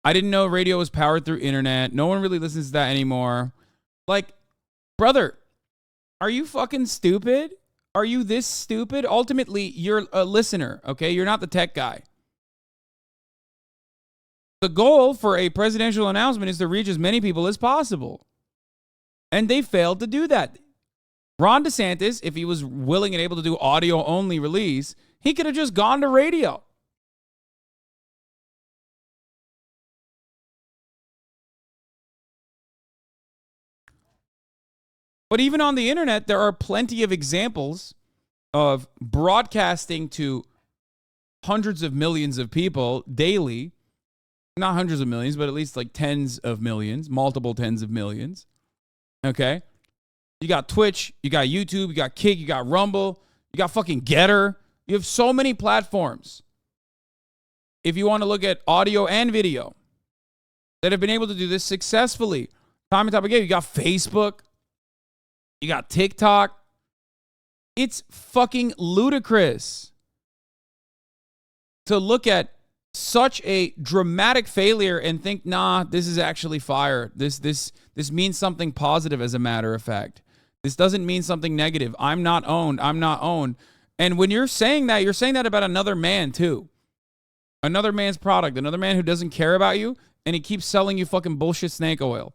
I didn't know radio was powered through internet. No one really listens to that anymore. Like, brother, are you fucking stupid? Are you this stupid? Ultimately, you're a listener, okay? You're not the tech guy. The goal for a presidential announcement is to reach as many people as possible. And they failed to do that. Ron DeSantis, if he was willing and able to do audio-only release, he could have just gone to radio. But even on the internet, there are plenty of examples of broadcasting to hundreds of millions of people daily. Not hundreds of millions, but at least like tens of millions, multiple tens of millions. Okay? You got Twitch, you got YouTube, you got Kick, you got Rumble, you got fucking Getter. You have so many platforms. If you want to look at audio and video that have been able to do this successfully, time and time again, you got Facebook, you got TikTok. It's fucking ludicrous to look at such a dramatic failure and think, nah, this is actually fire. This means something positive, as a matter of fact. This doesn't mean something negative. I'm not owned. I'm not owned. And when you're saying that about another man too. Another man's product, another man who doesn't care about you, and he keeps selling you fucking bullshit snake oil.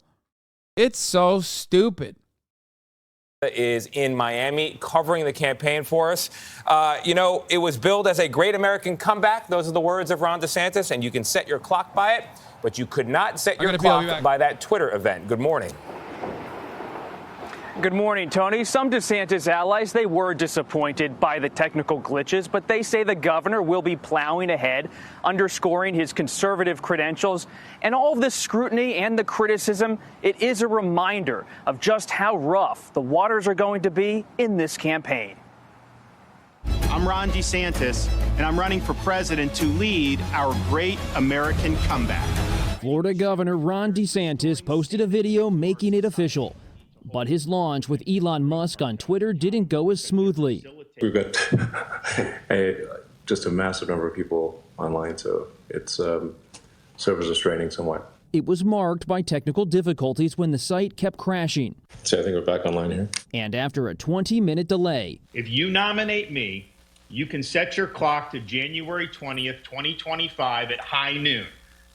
It's so stupid. Is in Miami covering the campaign for us. It was billed as a great American comeback. Those are the words of Ron DeSantis, and you can set your clock by it, but you could not set your clock by that Twitter event. Good morning. Good morning, Tony. Some DeSantis allies, they were disappointed by the technical glitches, but they say the governor will be plowing ahead, underscoring his conservative credentials. And all of this scrutiny and the criticism, it is a reminder of just how rough the waters are going to be in this campaign. I'm Ron DeSantis, and I'm running for president to lead our great American comeback. Florida Governor Ron DeSantis posted a video making it official. But his launch with Elon Musk on Twitter didn't go as smoothly. We've got just a massive number of people online, so it's servers are straining somewhat. It was marked by technical difficulties when the site kept crashing. So I think we're back online here. And after a 20-minute delay. If you nominate me, you can set your clock to January 20th, 2025 at high noon,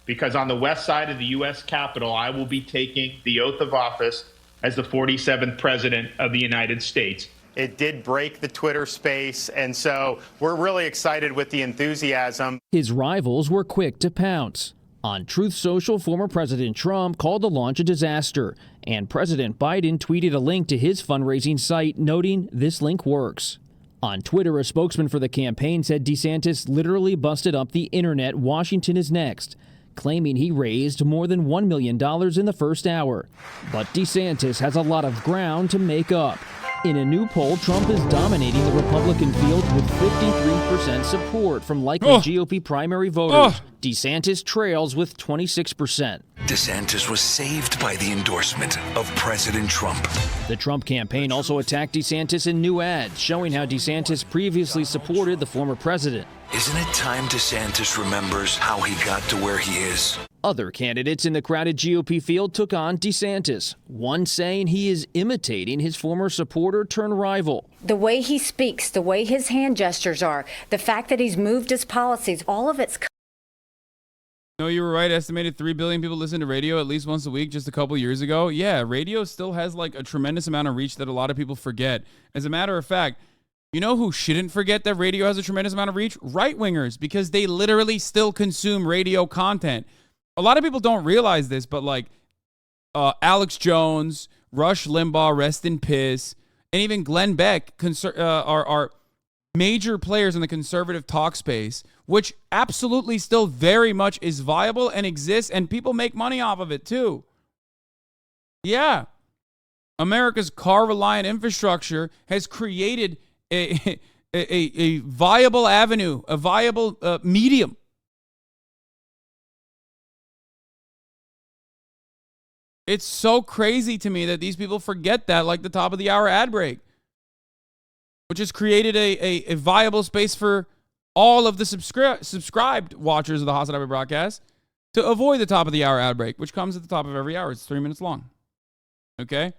because on the west side of the U.S. Capitol, I will be taking the oath of office as the 47th President of the United States. It did break the Twitter space, and so we're really excited with the enthusiasm. His rivals were quick to pounce. On Truth Social, former President Trump called the launch a disaster, and President Biden tweeted a link to his fundraising site, noting this link works. On Twitter, a spokesman for the campaign said DeSantis literally busted up the internet. Washington is next, claiming he raised more than $1 million in the first hour. But DeSantis has a lot of ground to make up. In a new poll, Trump is dominating the Republican field with 53% support from likely GOP primary voters. DeSantis trails with 26%. DeSantis was saved by the endorsement of President Trump. The Trump campaign also attacked DeSantis in new ads, showing how DeSantis previously supported the former president. Isn't it time DeSantis remembers how he got to where he is? Other candidates in the crowded GOP field took on DeSantis, one saying he is imitating his former supporter turned rival. The way he speaks, the way his hand gestures are, the fact that he's moved his policies, all of it's... No, you were right. Estimated 3 billion people listen to radio at least once a week just a couple years ago. Yeah, radio still has like a tremendous amount of reach that a lot of people forget. As a matter of fact, you know who shouldn't forget that radio has a tremendous amount of reach? Right-wingers, because they literally still consume radio content. A lot of people don't realize this, but like Alex Jones, Rush Limbaugh, rest in piss, and even Glenn Beck are major players in the conservative talk space, which absolutely still very much is viable and exists, and people make money off of it too. Yeah. America's car-reliant infrastructure has created a viable avenue, a viable medium. It's so crazy to me that these people forget that, like the top of the hour ad break, which has created a viable space for all of the subscribed watchers of the Hasanabi broadcast to avoid the top of the hour ad break, which comes at the top of every hour. It's 3 minutes long. Okay?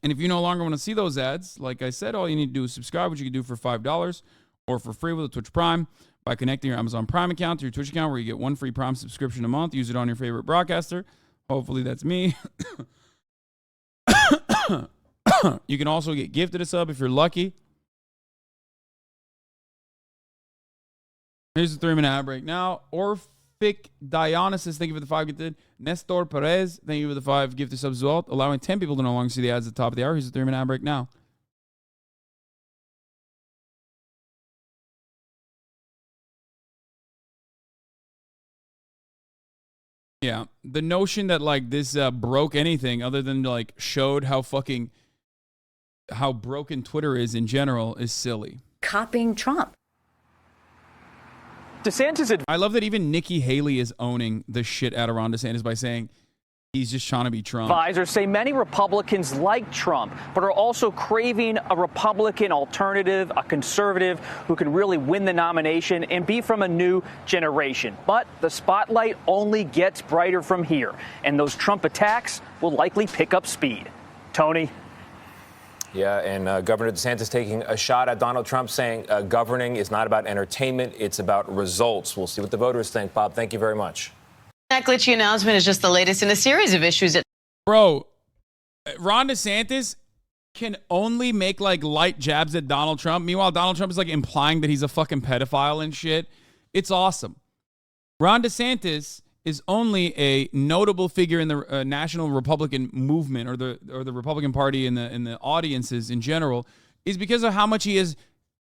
And if you no longer want to see those ads, like I said, all you need to do is subscribe, which you can do for $5 or for free with a Twitch Prime by connecting your Amazon Prime account to your Twitch account, where you get one free Prime subscription a month. Use it on your favorite broadcaster. Hopefully that's me. You can also get gifted a sub if you're lucky. Here's the 3-minute ad break. Now, Orphic Dionysus, thank you for the 5 gifted. Nestor Perez, thank you for the 5 gifted subs as well, allowing 10 people to no longer see the ads at the top of the hour. Here's the 3-minute ad break now. Yeah, the notion that like this broke anything other than like showed how broken Twitter is in general is silly. Copying Trump. DeSantis. I love that even Nikki Haley is owning the shit out of Ron DeSantis by saying he's just trying to be Trump. Advisors say many Republicans like Trump, but are also craving a Republican alternative, a conservative who can really win the nomination and be from a new generation. But the spotlight only gets brighter from here, and those Trump attacks will likely pick up speed. Tony? Yeah, and Governor DeSantis taking a shot at Donald Trump, saying governing is not about entertainment, it's about results. We'll see what the voters think. Bob, thank you very much. That glitchy announcement is just the latest in a series of issues. Bro, Ron DeSantis can only make like light jabs at Donald Trump. Meanwhile, Donald Trump is like implying that he's a fucking pedophile and shit. It's awesome. Ron DeSantis is only a notable figure in the national Republican movement or the Republican Party in the audiences in general, is because of how much he has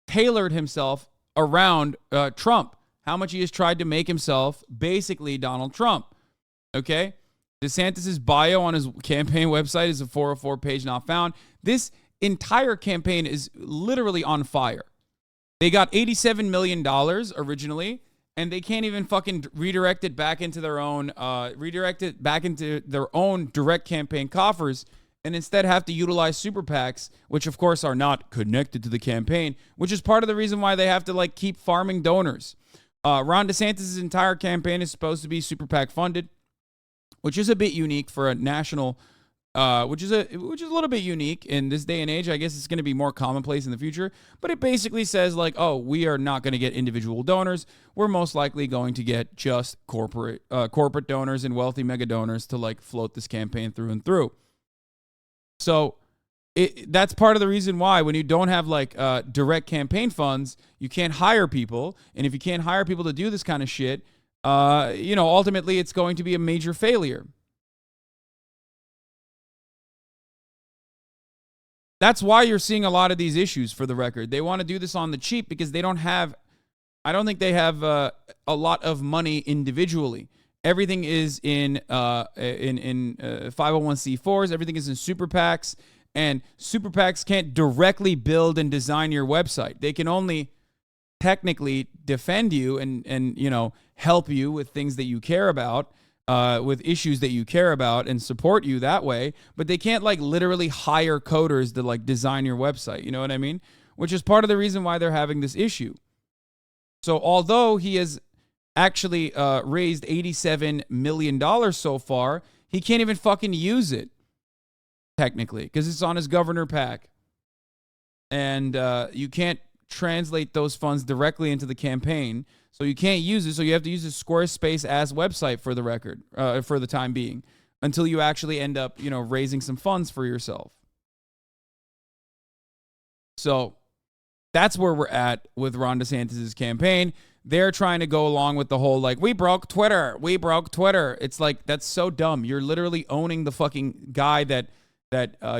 tailored himself around Trump. How much he has tried to make himself basically Donald Trump. Okay? DeSantis' bio on his campaign website is a 404 page not found. This entire campaign is literally on fire. They got $87 million originally, and they can't even fucking redirect it back into their own direct campaign coffers, and instead have to utilize super PACs, which of course are not connected to the campaign, which is part of the reason why they have to like keep farming donors. Ron DeSantis' entire campaign is supposed to be super PAC funded, which is a bit unique for a national which is a little bit unique in this day and age. I guess it's going to be more commonplace in the future. But it basically says like, oh, we are not going to get individual donors. We're most likely going to get just corporate donors and wealthy mega donors to like float this campaign through and through. So that's part of the reason why when you don't have like direct campaign funds, you can't hire people. And if you can't hire people to do this kind of shit, ultimately it's going to be a major failure. That's why you're seeing a lot of these issues, for the record. They want to do this on the cheap because I don't think they have a lot of money individually. Everything is in 501c4s. Everything is in super PACs. And super PACs can't directly build and design your website. They can only technically defend you and help you with things that you care about. With issues that you care about and support you that way, but they can't like literally hire coders to like design your website. You know what I mean? Which is part of the reason why they're having this issue. So although he has actually raised $87 million so far, he can't even fucking use it technically because it's on his governor PAC. And you can't translate those funds directly into the campaign. So you can't use it. So you have to use a Squarespace as website for the record, for the time being, until you actually end up, raising some funds for yourself. So that's where we're at with Ron DeSantis' campaign. They're trying to go along with the whole, like, we broke Twitter. We broke Twitter. It's like, that's so dumb. You're literally owning the fucking guy that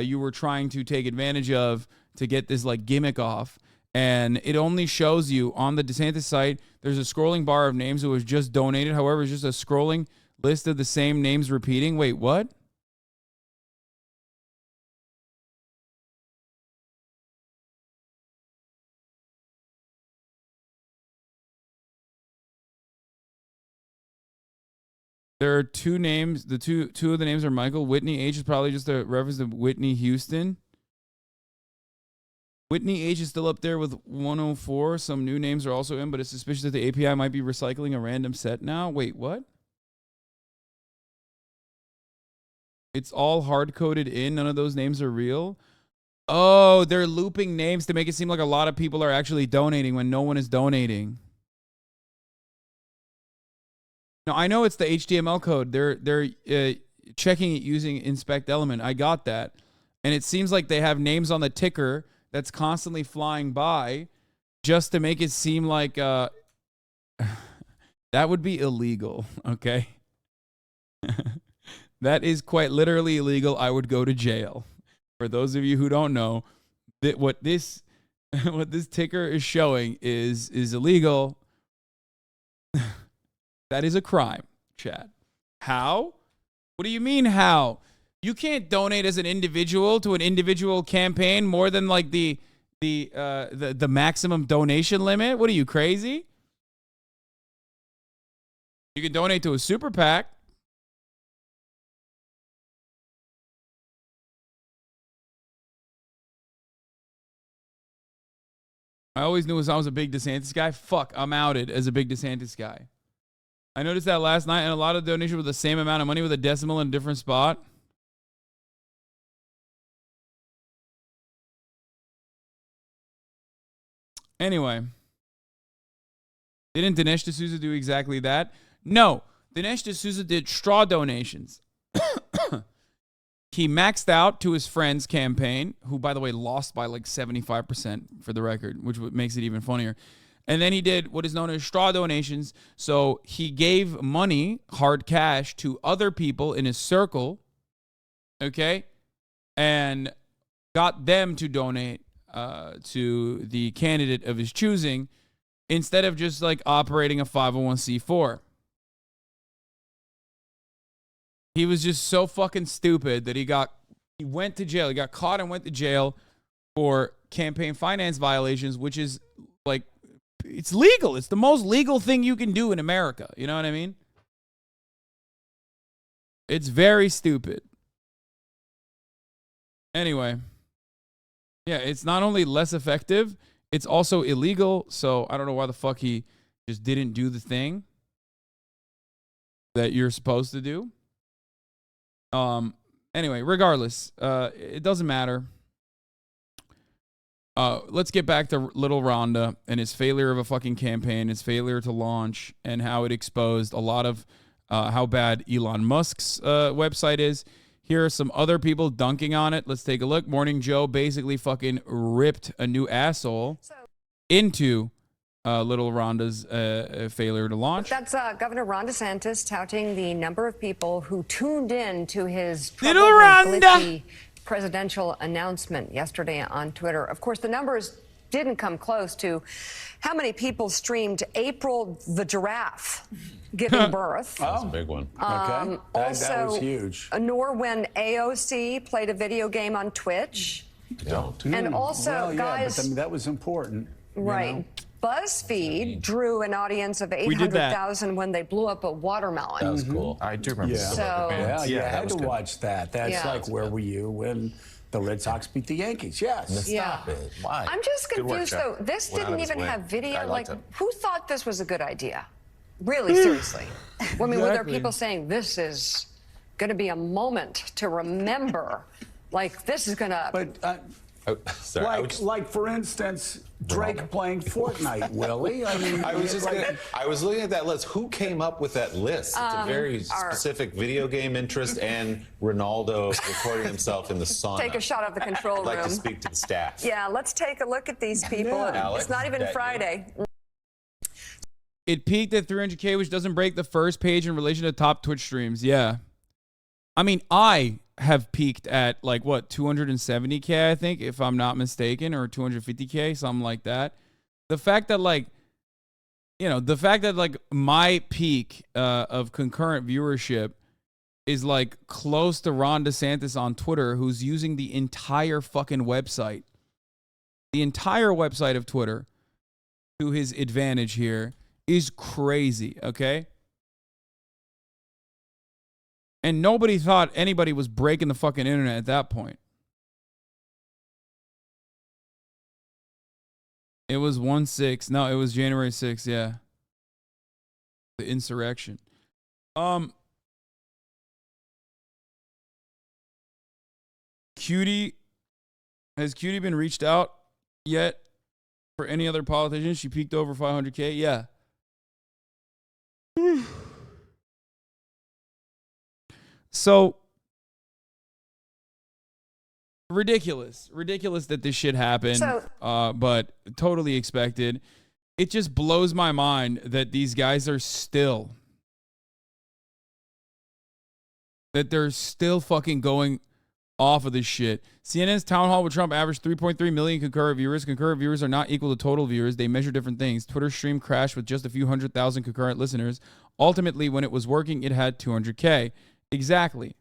you were trying to take advantage of to get this, like, gimmick off. And it only shows you on the DeSantis site, there's a scrolling bar of names that was just donated. However, it's just a scrolling list of the same names repeating. Wait, what? There are two names. The two of the names are Michael. Whitney H is probably just a reference to Whitney Houston. Whitney H is still up there with 104. Some new names are also in, but it's suspicious that the API might be recycling a random set now. Wait, what? It's all hard-coded in. None of those names are real. Oh, they're looping names to make it seem like a lot of people are actually donating when no one is donating. No, I know it's the HTML code. They're checking it using inspect element. I got that. And it seems like they have names on the ticker that's constantly flying by just to make it seem like that would be illegal, okay? That is quite literally illegal. I would go to jail. For those of you who don't know, that what this ticker is showing is illegal. That is a crime, chat. How? What do you mean how? You can't donate as an individual to an individual campaign more than like the maximum donation limit. What are you, crazy? You can donate to a super PAC. I always knew I was a big DeSantis guy. Fuck, I'm outed as a big DeSantis guy. I noticed that last night, and a lot of donations were the same amount of money with a decimal in a different spot. Anyway, didn't Dinesh D'Souza do exactly that? No, Dinesh D'Souza did straw donations. He maxed out to his friend's campaign, who, by the way, lost by like 75% for the record, which makes it even funnier. And then he did what is known as straw donations. So he gave money, hard cash, to other people in his circle, okay, and got them to donate to the candidate of his choosing instead of just like operating a 501c4. He was just so fucking stupid that he went to jail. He got caught and went to jail for campaign finance violations, which is like, it's legal. It's the most legal thing you can do in America. You know what I mean? It's very stupid. Anyway. Yeah, it's not only less effective, it's also illegal. So I don't know why the fuck he just didn't do the thing that you're supposed to do. Anyway, regardless, it doesn't matter. Let's get back to little Rhonda and his failure of a fucking campaign, his failure to launch, and how it exposed a lot of how bad Elon Musk's website is. Here are some other people dunking on it. Let's take a look. Morning Joe basically fucking ripped a new asshole into little Rhonda's failure to launch. That's Governor Ron DeSantis touting the number of people who tuned in to his Little Rhonda glitchy presidential announcement yesterday on Twitter. Of course, the numbers didn't come close to how many people streamed April the giraffe giving birth. That's a big one. Okay. That was huge. Nor when AOC played a video game on Twitch. And also, well, yeah, guys, but, I mean, that was important. right. You know? BuzzFeed drew an audience of We did that. 800,000 when they blew up a watermelon. That was cool. I do remember that. So- yeah, you Yeah, had to watch that. That's Yeah. like, where were you when the Red Sox beat the Yankees? Yes. Yeah. Why? I'm just Good work, confused, Jeff. though. This Went out didn't of his even way. have video. I Like, liked it. who thought this was a good idea? Really, seriously. I mean, were there Exactly. people saying this is going to be a moment to remember? Like, this is going to... But, like for instance, Drake playing Fortnite, Willie. I mean, I was looking at that list. Who came up with that list? It's a very specific video game interest and Ronaldo recording himself in the sauna. Take a shot of the control room. I'd like to speak to the staff. Yeah, let's take a look at these people. Alex, It's not even that Friday. It peaked at 300K, which doesn't break the first page in relation to top Twitch streams. Yeah. I mean, I have peaked at like what, 270K, I think, if I'm not mistaken, or 250K, something like that. The fact that like my peak of concurrent viewership is like close to Ron DeSantis on Twitter, who's using the entire fucking website. The entire website of Twitter to his advantage here is crazy, okay? And nobody thought anybody was breaking the fucking internet at that point. It was 1/6. No, it was January 6th, yeah. The insurrection. Cutie, has Cutie been reached out yet for any other politician? She peaked over 500K, yeah. So ridiculous that this shit happened, but totally expected. It just blows my mind that these guys are still fucking going off of this shit. CNN's town hall with Trump averaged 3.3 million concurrent viewers. Concurrent viewers are not equal to total viewers. They measure different things. Twitter's stream crashed with just a few 100,000 concurrent listeners. Ultimately, when it was working, it had 200K. Exactly.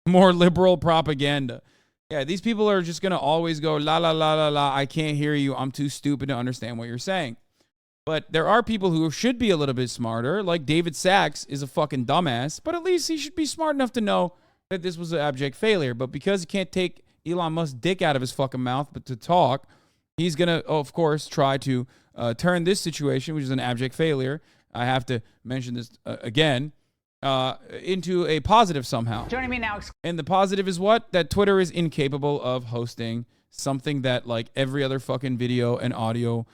More liberal propaganda. Yeah, these people are just going to always go, la, la, la, la, la, I can't hear you. I'm too stupid to understand what you're saying. But there are people who should be a little bit smarter, like David Sachs is a fucking dumbass, but at least he should be smart enough to know that this was an abject failure. But because he can't take Elon Musk's dick out of his fucking mouth but to talk, he's going to, of course, try to turn this situation, which is an abject failure, I have to mention this again, into a positive somehow. Joining me now. And the positive is what? That Twitter is incapable of hosting something that like every other fucking video and audio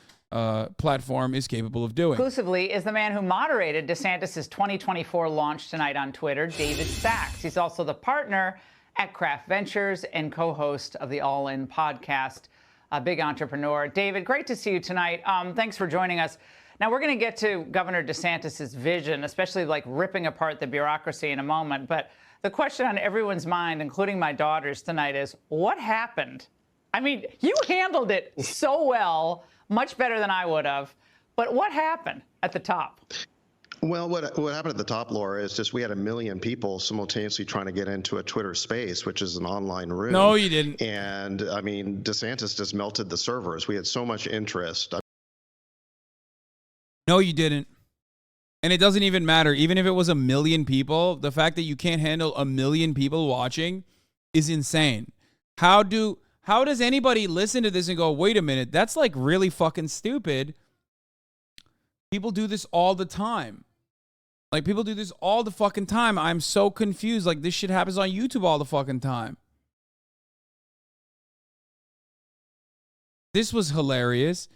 platform is capable of doing. Exclusively is the man who moderated DeSantis' 2024 launch tonight on Twitter, David Sachs. He's also the partner at Craft Ventures and co-host of the All In podcast, a big entrepreneur. David, great to see you tonight. Thanks for joining us. Now, we're going to get to Governor DeSantis' vision, especially like ripping apart the bureaucracy in a moment. But the question on everyone's mind, including my daughters tonight, is what happened? I mean, you handled it so well, much better than I would have. But what happened at the top? Well, what happened at the top, Laura, is just we had 1 million people simultaneously trying to get into a Twitter space, which is an online room. No, you didn't. And, I mean, DeSantis just melted the servers. We had so much interest. No, you didn't. And it doesn't even matter. Even if it was 1 million people, the fact that you can't handle 1 million people watching is insane. How does anybody listen to this and go, wait a minute, that's like really fucking stupid? People do this all the time. Like, people do this all the fucking time. I'm so confused. Like, this shit happens on YouTube all the fucking time. This was hilarious.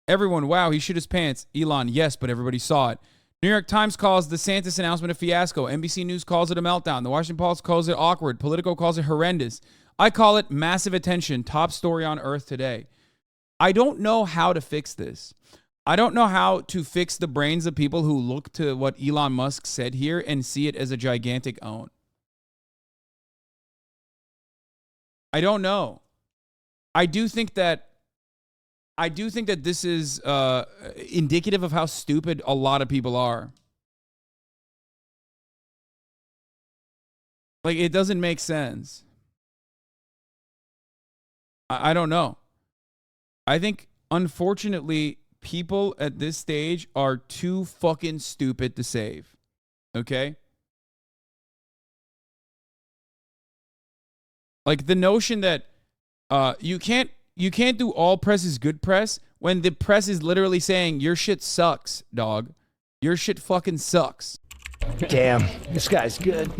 Everyone, wow, he shit his pants. Elon, yes, but everybody saw it. New York Times calls DeSantis announcement a fiasco. NBC News calls it a meltdown. The Washington Post calls it awkward. Politico calls it horrendous. I call it massive attention. Top story on earth today. I don't know how to fix this. I don't know how to fix the brains of people who look to what Elon Musk said here and see it as a gigantic own. I don't know. I do think that this is indicative of how stupid a lot of people are. Like, it doesn't make sense. I don't know. I think, unfortunately, people at this stage are too fucking stupid to save. Okay? Like, the notion that you can't do all press is good press when the press is literally saying your shit sucks, dog. Your shit fucking sucks. Damn, this guy's good.